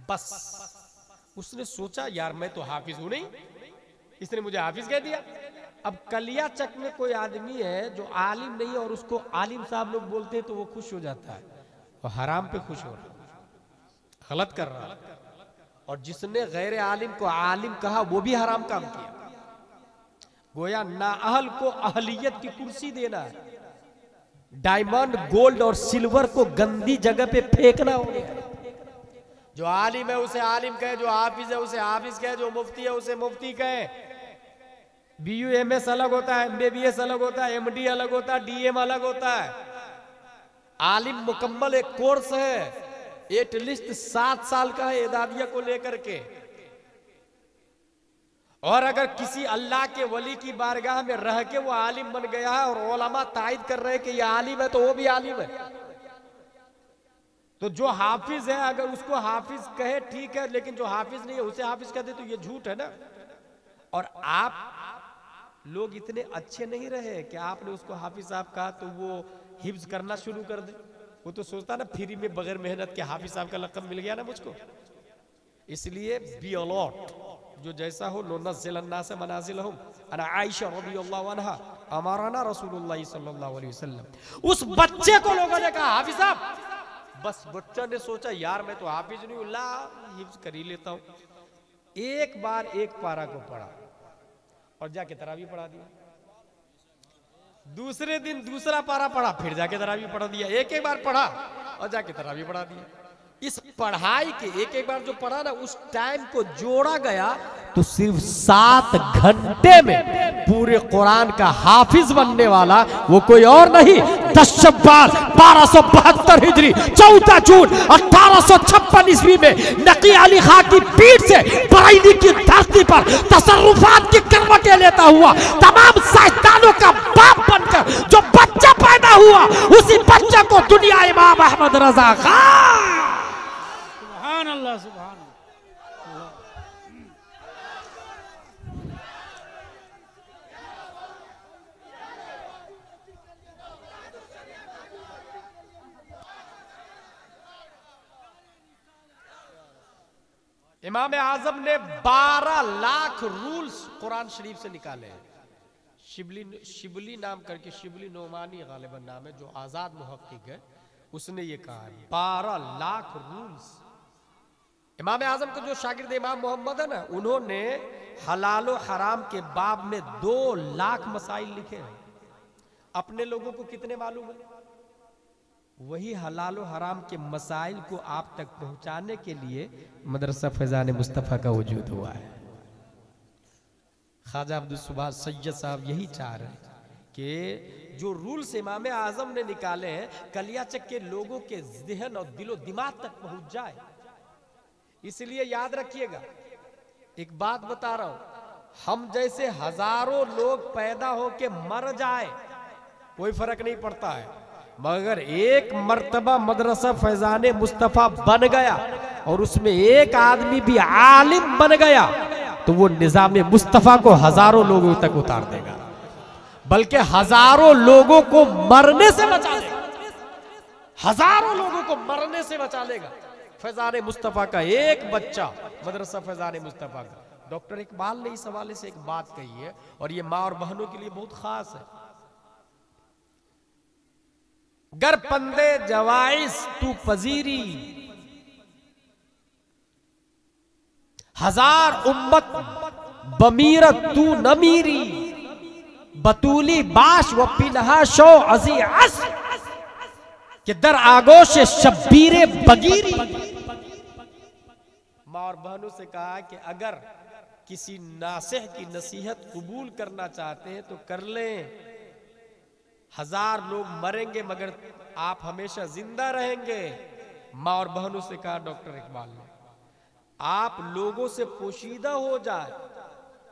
बस उसने सोचा यार मैं तो हाफिज हूं नहीं, इसने मुझे हाफिज कह दिया। अब कलिया चक में कोई आदमी है जो आलिम नहीं है और उसको आलिम साहब लोग बोलते हैं तो वो खुश हो जाता है और हराम पे खुश हो रहा है, गलत कर रहा है। और जिसने गैर आलिम को आलिम कहा वो भी हराम काम किया। गोया नाअहल को अहलियत की कुर्सी देना है, डायमंड गोल्ड और सिल्वर को गंदी जगह पे फेंकना हो गया। जो आलिम है उसे आलिम कहे, जो हाफिज है उसे हाफिज कहे, जो मुफ्ती है उसे मुफ्ती कहे। BUMS अलग होता है, MBBS अलग होता है, MD अलग होता है, DM अलग होता है। आलिम मुकम्मल एक कोर्स है, एटलीस्ट 7 साल का है एदादिया को लेकर के। और अगर किसी अल्लाह के वली की बारगाह में रह के वो आलिम बन गया है और उलमा तायद कर रहे हैं कि ये आलिम है, तो वो भी आलिम है। तो जो हाफिज है अगर उसको हाफिज कहे ठीक है, लेकिन जो हाफिज नहीं है उसे हाफिज कह दे तो ये झूठ है ना। और आप लोग इतने अच्छे नहीं रहे कि आपने उसको हाफिज साहब कहा तो वो हिफ्ज करना शुरू कर दे। वो तो सोचता ना फ्री में बगैर मेहनत के हाफिज साहब का लक़ब मिल गया ना मुझको। इसलिए बी अलर्ट, जो जैसा हो ननज़्ज़िलन्नास मनाज़िलहुम। अना आयशा रज़ियल्लाहु अन्हा अमरना रसूलुल्लाह सल्लल्लाहु अलैहि वसल्लम। उस बच्चे को लोगों ने कहा हाफिज साहब, बस बच्चा ने सोचा यार मैं तो हाफिज नहीं हूं, ला हिफ्ज कर ही लेता हूं। एक बार एक पारा को पढ़ा और जाके तरावी पढ़ा दिया। दूसरे दिन दूसरा पारा पढ़ा, फिर जाके तरावी पढ़ा दिया। एक एक बार पढ़ा और जाके तरावी पढ़ा दिया। इस पढ़ाई के एक एक बार जो पढ़ा ना, उस टाइम को जोड़ा गया तो सिर्फ 7 घंटे में पूरे कुरान का हाफिज बनने वाला वो कोई और नहीं, 10 शव्वाल 1272 हिजरी 14 जून 1856 ईस्वी में नकी अली खां की पीठ से बरेली की धरती पर तसर्रुफात की करवटें लेता हुआ तमाम साइंसदानों का बाप बनकर जो बच्चा पैदा हुआ, उसी बच्चे को दुनिया इमाम अहमद रजा खान। सुभान अल्लाह, सुभान अल्लाह। इमाम आजम ने 12 लाख रूल्स कुरान शरीफ से निकाले हैं। शिबली नाम करके, शिबली नोमानी गालिबन नाम है, जो आजाद मुहक्किक है, उसने ये कहा है 12 लाख रूल्स। इमाम आजम के जो शागिर्द इमाम मोहम्मद है ना, उन्होंने हलाल और हराम के बाब में 2 लाख मसाइल लिखे हैं। अपने लोगों को कितने मालूम है? वही हलाल और हराम के मसाइल को आप तक पहुंचाने के लिए मदरसा फैजान मुस्तफ़ा का वजूद हुआ है। ख्वाजा अब्दुल सुभाष सैयद साहब यही चाह रहे हैं कि जो रूल्स इमाम आजम ने निकाले हैं कलियाचक के लोगों के ज़हन और दिलो दिमाग तक पहुंच जाए। इसलिए याद रखिएगा, एक बात बता रहा हूं, हम जैसे हजारों लोग पैदा होके मर जाए कोई फर्क नहीं पड़ता है, मगर एक मर्तबा मदरसा फैजान मुस्तफ़ा बन गया और उसमें एक आदमी भी आलिम बन गया तो वो निज़ाम मुस्तफ़ा को हजारों लोगों तक उतार देगा, बल्कि हजारों लोगों को मरने से बचा लेगा। हजारों लोगों को मरने से बचा लेगा फैजान मुस्तफ़ा का एक बच्चा, मदरसा फैजान मुस्तफ़ा का। डॉक्टर इकबाल ने इस हवाले से एक बात कही है और ये माँ और बहनों के लिए बहुत खास है। गर पंदे जवाइस तू पजीरी हजार उम्मत बमीरत तू नमीरी बतूली बाश व पिनहा शो अजी अस के दर आगोश शब्बीरे बगीरी। माँ और बहनों से कहा कि अगर किसी नासिह की नसीहत कबूल करना चाहते हैं तो कर लें। हजार लोग मरेंगे मगर आप हमेशा जिंदा रहेंगे। माँ और बहनों से कहा डॉक्टर इकबाल ने, आप लोगों से पोशीदा हो जाए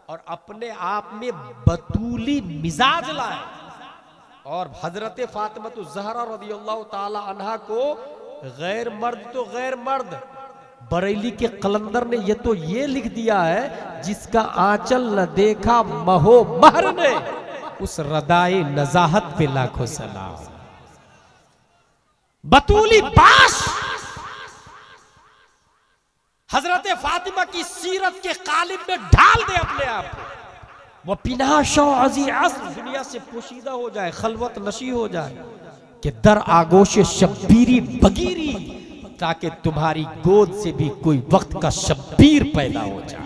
और अपने आप में बतूली मिजाज लाए। और हजरत फातिमा ज़हरा रज़ियल्लाहु ताला अन्हा को गैर मर्द तो गैर मर्द, बरेली के कलंदर ने ये तो ये लिख दिया है, जिसका आंचल न देखा महो महर ने, उस रदाए नजाहत पे लाखों सलाम। बतूली बाश हजरत फातिमा की सीरत के कालिब में ढाल दे अपने आप को। वो पिना शौ अजी अस्र, दुनिया से पोशीदा हो जाए, खलवत नशी हो जाए कि दर आगोश शब्बीरी बगीरी, ताकि तुम्हारी गोद से भी कोई वक्त का शब्बीर पैदा हो जाए।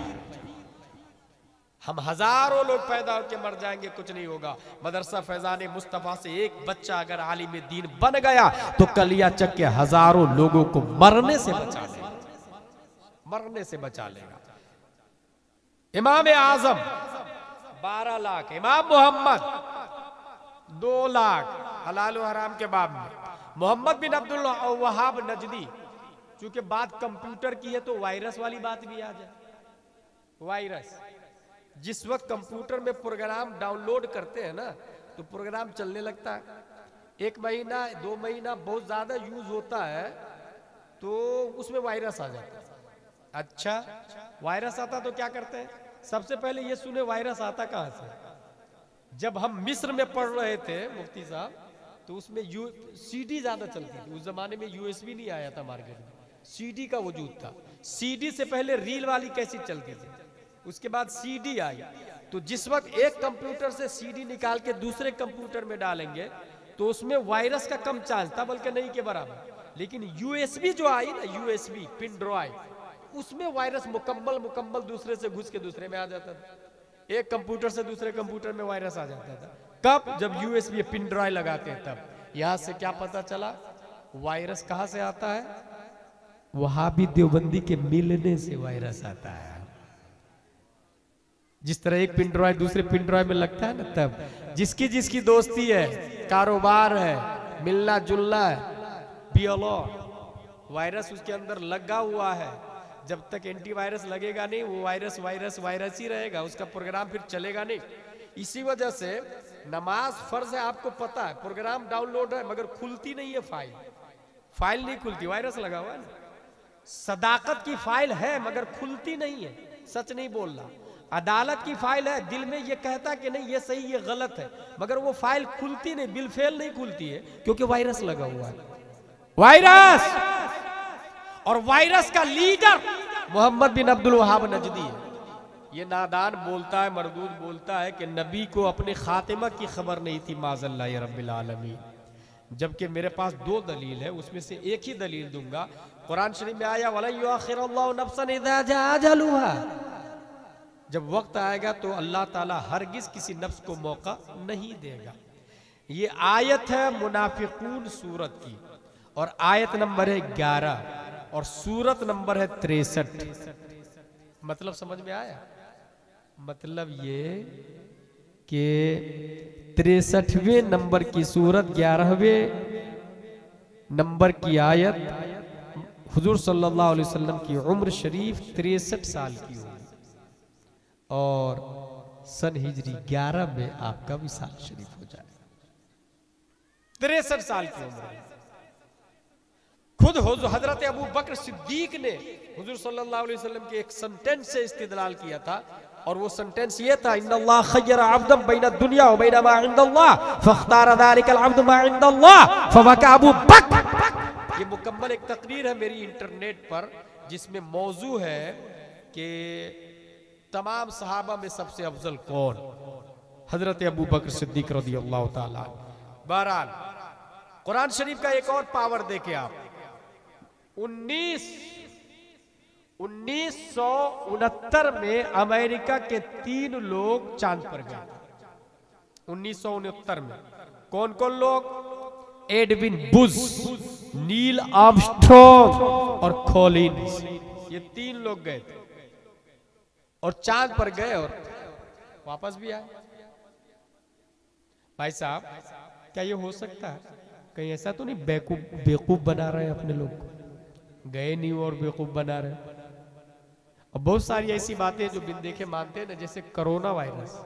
हम हजारों लोग पैदा होकर मर जाएंगे, कुछ नहीं होगा। मदरसा फैजान मुस्तफा से एक बच्चा अगर आलिम दीन बन गया तो कलिया चक के हजारों लोगों को मरने से बचा लेगा, मरने से बचा लेगा। इमाम आजम 12 लाख, इमाम मोहम्मद 2 लाख, हलाल व हराम के बाब में। मोहम्मद बिन अब्दुल वहाब नजदी, चूंकि बात कंप्यूटर की है तो वायरस वाली बात भी आ जाए। वायरस, जिस वक्त कंप्यूटर में प्रोग्राम डाउनलोड करते हैं ना तो प्रोग्राम चलने लगता है। 1 महीना 2 महीना बहुत ज्यादा यूज होता है तो उसमें वायरस आ जाता है। अच्छा, वायरस आता तो क्या करते हैं? सबसे पहले ये सुने वायरस आता कहां से? जब हम मिस्र में पढ़ रहे थे मुफ्ती साहब, तो उसमें सीडी ज्यादा चलती थी। उस जमाने में यूएसबी नहीं आया था मार्केट में, सीडी का वजूद था। सीडी से पहले रील वाली कैसेट चलती थी, उसके बाद सीडी आई। तो जिस वक्त एक कंप्यूटर से सीडी निकाल के दूसरे कंप्यूटर में डालेंगे तो उसमें वायरस का कम चांस था, बल्कि नहीं के बराबर। लेकिन यूएसबी जो आई ना, यूएसबी पिन ड्राइव, उसमें वायरस मुकम्मल दूसरे से घुस के दूसरे में आ जाता था। एक कंप्यूटर से दूसरे कंप्यूटर में वायरस आ जाता था। कब? जब यूएसबी पिन ड्राइव लगाते हैं तब। यहां से क्या पता चला वायरस कहां से आता है? वहाबी देवबंदी के मिलने से वायरस आता है। जिस तरह एक पिन ड्राइव दूसरे पिन ड्राइव में लगता है ना, तब जिसकी जिसकी दोस्ती है, कारोबार है, मिलना जुलना है, वायरस उसके अंदर लगा हुआ है। जब तक एंटीवायरस लगेगा नहीं वो वायरस ही रहेगा, उसका प्रोग्राम फिर चलेगा नहीं। इसी वजह से नमाज फर्ज है, आपको पता है, प्रोग्राम डाउनलोड है मगर खुलती नहीं है, फाइल नहीं खुलती, वायरस लगा हुआ है ना। सदाकत की फाइल है मगर खुलती नहीं है, सच नहीं बोलना। अदालत की फाइल है, दिल में ये कहता कि नहीं ये सही ये गलत है, मगर वो फाइल खुलती नहीं, बिलफेल नहीं खुलती है, क्योंकि वायरस लगा हुआ है। वायरस, और वायरस का लीडर मोहम्मद बिन अब्दुल वहाब नजदी है। ये नादान बोलता है, मरदूद बोलता है कि नबी को अपने खातिमा की खबर नहीं थी, माज़ल्ला या रब्बिल आलमीन। जबकि मेरे पास 2 दलील है, उसमें से एक ही दलील दूंगा। कुरान शरीफ में आया वला युअखिरुल्लाहु नफ्सन इज़ा जाअ अजलुहा, जब वक्त आएगा तो अल्लाह ताला हरगिज किसी नफ्स को मौका नहीं देगा। ये आयत है मुनाफिकून सूरत की, और आयत नंबर है 11 और सूरत नंबर है 63। मतलब समझ में आया? मतलब ये कि 63वें नंबर की सूरत 11वें नंबर की आयत हुजूर सल्लल्लाहु अलैहि वसल्लम की उम्र शरीफ 63 साल की होगी और सन हिजरी 11 में आपका विसाल शरीफ हो जाए। 63 साल की उम्र। खुद हजरत अबू बकर सिद्दीक ने हुजूर सल्लल्लाहु अलैहि वसल्लम के एक सेंटेंस से इस्तिदलाल किया था, और वो सेंटेंस ये था, इन्नल्लाह खय्यरा अब्दन बैन दुनिया व बैन मा इंदल्लाह फख्तार ज़ालिकल अब्द मा इंदल्लाह फवका अबू बकर। ये मुकम्मल एक तकरीर है मेरी इंटरनेट पर, जिसमें मौजू है कि तमाम सहाबा में सबसे अफजल कौन? हजरत अबू बकर सिद्दीक रज़ियल्लाहु ताला। बहरहाल कुरान शरीफ का एक और पावर देखे आप, 19 1969 में अमेरिका के 3 लोग चांद पर गए। 1969 में कौन कौन लोग? एडविन बुश, नील आर्मस्ट्रॉन्ग और कॉलिन्स, ये 3 लोग गए थे और चांद पर गए और वापस भी आए। भाई साहब, क्या ये हो सकता है? कहीं ऐसा तो नहीं बेवकूफ बना रहे हैं अपने लोग को? गए नहीं और बेवकूफ बना रहे। और बहुत सारी ऐसी बातें जो बिन देखे मानते हैं ना, जैसे कोरोना वायरस।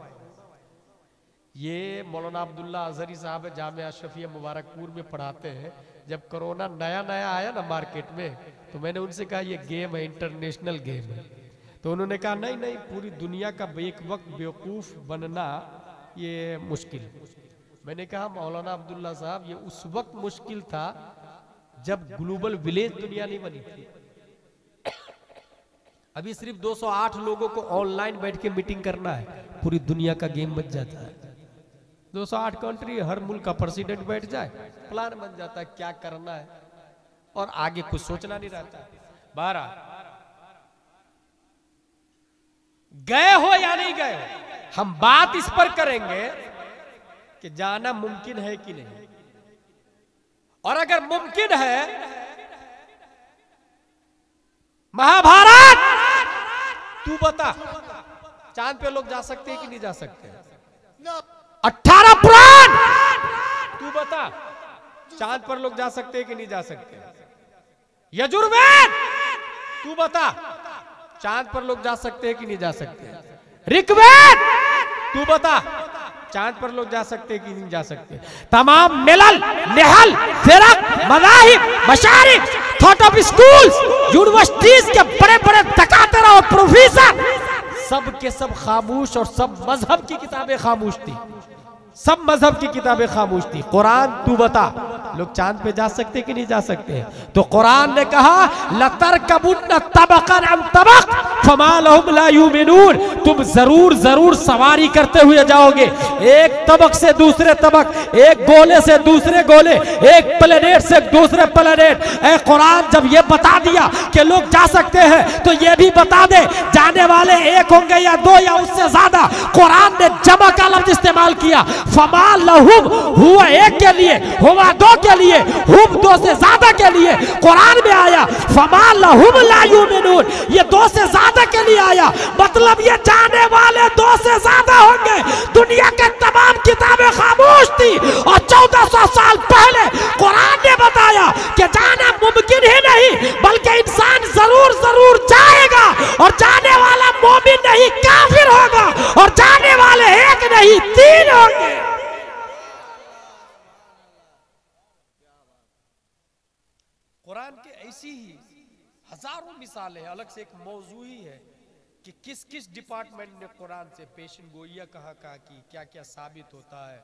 ये मौलाना अब्दुल्ला अजहरी साहब जामिया अशरफिया मुबारकपुर में पढ़ाते हैं। जब कोरोना नया नया आया ना मार्केट में, तो मैंने उनसे कहा ये गेम है, इंटरनेशनल गेम है। तो उन्होंने कहा नहीं नहीं, पूरी दुनिया का एक वक्त बेवकूफ बनना ये मुश्किल। मैंने कहा मौलाना अब्दुल्ला साहब, ये उस वक्त मुश्किल था जब ग्लोबल विलेज दुनिया नहीं बनी थी। अभी सिर्फ 208 लोगों को ऑनलाइन बैठ के मीटिंग करना है, पूरी दुनिया का गेम बन जाता है। 208 कंट्री, हर मुल्क का प्रेसिडेंट बैठ जाए, प्लान बन जाता है क्या करना है, और आगे कुछ सोचना नहीं रहता। 12 गए हो या नहीं गए हो, हम बात इस पर करेंगे कि जाना मुमकिन है कि नहीं। और अगर मुमकिन है, महाभारत तू बता, चांद पे लोग जा सकते हैं कि नहीं जा सकते? 18 पुराण तू बता, चांद पर लोग जा सकते हैं कि नहीं जा सकते? यजुर्वेद तू बता, चांद पर लोग जा सकते हैं कि नहीं जा सकते? ऋग्वेद तू बता, चांद पर लोग जा सकते हैं कि नहीं जा सकते? तमाम मिलल, निहल, फिरक, मज़ाहिब, मशारिक, थॉट ऑफ स्कूल्स, यूनिवर्सिटीज के बड़े बड़े दकातर और प्रोफेसर सब के सब खामोश, और सब मजहब की किताबें खामोश थी, सब मजहब की किताबें खामोश थी। कुरान तू बता, लोग चांद पे जा सकते कि नहीं जा सकते? तो कुरान ने कहा लतरकबुन्न तबक़न अन तबक़ फमा लहुम ला युमिनून, तुम जरूर जरूर सवारी करते हुए जाओगे, एक तबक से दूसरे तबक, एक गोले से दूसरे गोले, एक प्लेनेट से दूसरे प्लेनेट। ए कुरान जब ये बता दिया कि लोग जा सकते हैं, तो ये भी बता दे जाने वाले एक होंगे या 2 या उससे ज्यादा। कुरान ने जमा का लफ्ज इस्तेमाल किया, फमा लहुम, हुआ एक के लिए, हुआ 2 के लिए, हुम 2 से ज्यादा के लिए। कुरान में आया फमा लहुम ला युमिनून, ये 2 से ज्यादा के लिए आया, मतलब ये जाने वाले 2 से ज्यादा होंगे। दुनिया के तमाम किताबें खामोश थी, और 1400 साल पहले कुरान ने बताया कि जाना मुमकिन ही नहीं, बल्कि इंसान जरूर जरूर जाएगा, और जाने वाला मोमिन नहीं काफिर होगा, और जाने वाले 1 नहीं 3 होंगे। कुरान के ऐसी ही हजारों मिसालें, अलग से एक मौजू ही है कि किस किस डिपार्टमेंट ने कुरान से पेशन गोइया कहा की, क्या क्या साबित होता है।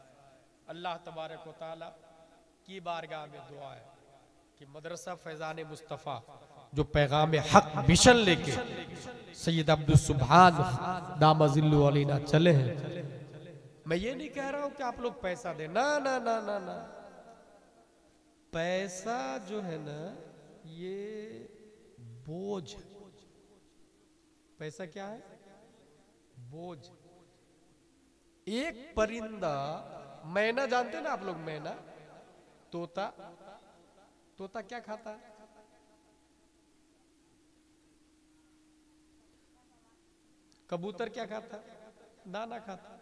अल्लाह तबारक व तआला की बारगाह में दुआ है कि मदरसा फैजान मुस्तफ़ा जो पैगाम हक मिशन लेके सैयद अब्दुल सुभान दामजिल्लु अलैना चले हैं। मैं ये नहीं कह रहा हूं कि आप लोग पैसा दे, ना ना ना ना ना, पैसा जो है ना ये बोझ। पैसा क्या है? बोझ। एक परिंदा, मैना जानते ना आप लोग? मैना, तोता, तोता क्या खाता है? कबूतर क्या खाता है? दाना खाता है।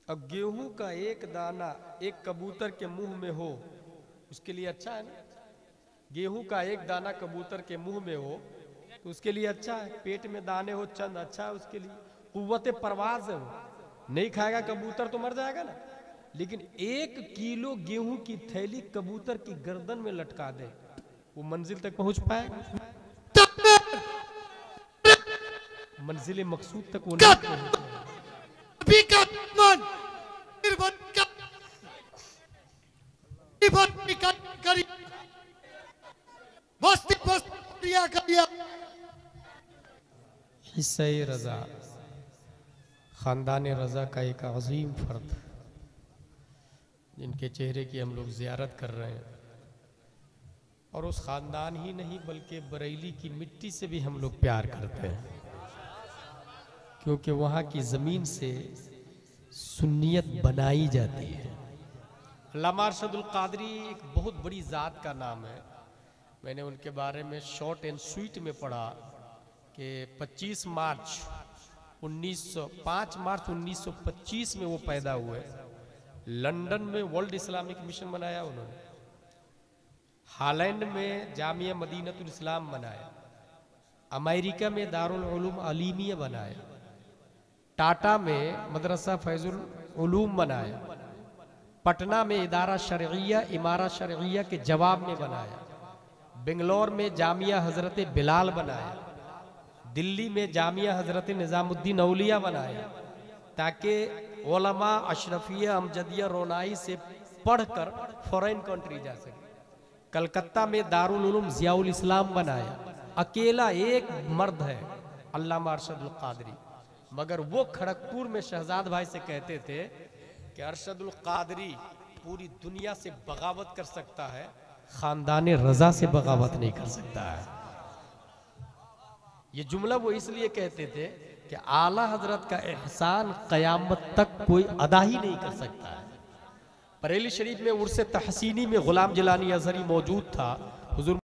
अब गेहूं का एक दाना एक कबूतर के मुंह में हो, उसके लिए अच्छा है ना? गेहूं का एक दाना कबूतर के मुंह में हो तो उसके लिए अच्छा है, पेट में दाने हो चंद, अच्छा है उसके लिए, कुव्वत परवाज है। वो नहीं खाएगा कबूतर तो मर जाएगा ना। लेकिन 1 किलो गेहूं की थैली कबूतर की गर्दन में लटका दे, वो मंजिल तक पहुंच पाएगा? मंजिल मकसूद तक वो नहीं पहुंचेगा। हिस्सा रजा, खानदान रजा का एक अजीम फर्द, जिनके चेहरे की हम लोग जियारत कर रहे हैं, और उस ख़ानदान ही नहीं बल्कि बरेली की मिट्टी से भी हम लोग प्यार करते हैं, क्योंकि वहाँ की ज़मीन से सुन्नियत बनाई जाती है। अल्लामा अरशदुल क़ादरी एक बहुत बड़ी ज़ात का नाम है। मैंने उनके बारे में शॉर्ट एंड स्वीट में पढ़ा कि 5 मार्च 1925 में वो पैदा हुए। लंदन में वर्ल्ड इस्लामिक मिशन बनाया उन्होंने, हालैंड में जामिया मदीनतुल इस्लाम बनाया, अमेरिका में दारुल उलूम अलीमिया बनाया, टाटा में मदरसा फैजुल उलूम बनाया, पटना में इदारा शरइया इमारा शरइया के जवाब में बनाया, बेंगलोर में जामिया हजरत बिलाल बनाया, दिल्ली में जामिया हजरत निज़ामुद्दीन औलिया बनाया, ताकि उलमा अशरफिया अमजदिया रोनाई से पढ़कर फॉरेन कंट्री जा सके। कलकत्ता में दारुल उलूम ज़ियाउल इस्लाम बनाया। अकेला एक मर्द है अल्लामा अरशदुल क़ादरी, मगर वो खड़गपुर में शहजाद भाई से कहते थे कि अरशदुल क़ादरी पूरी दुनिया से बगावत कर सकता है, खानदान रजा से बगावत नहीं कर सकता है। ये जुमला वो इसलिए कहते थे कि आला हजरत का एहसान क़यामत तक कोई अदा ही नहीं कर सकता है। बरेली शरीफ में उर्स तहसीनी में गुलाम जिलानी अज़हरी मौजूद था। हुजूर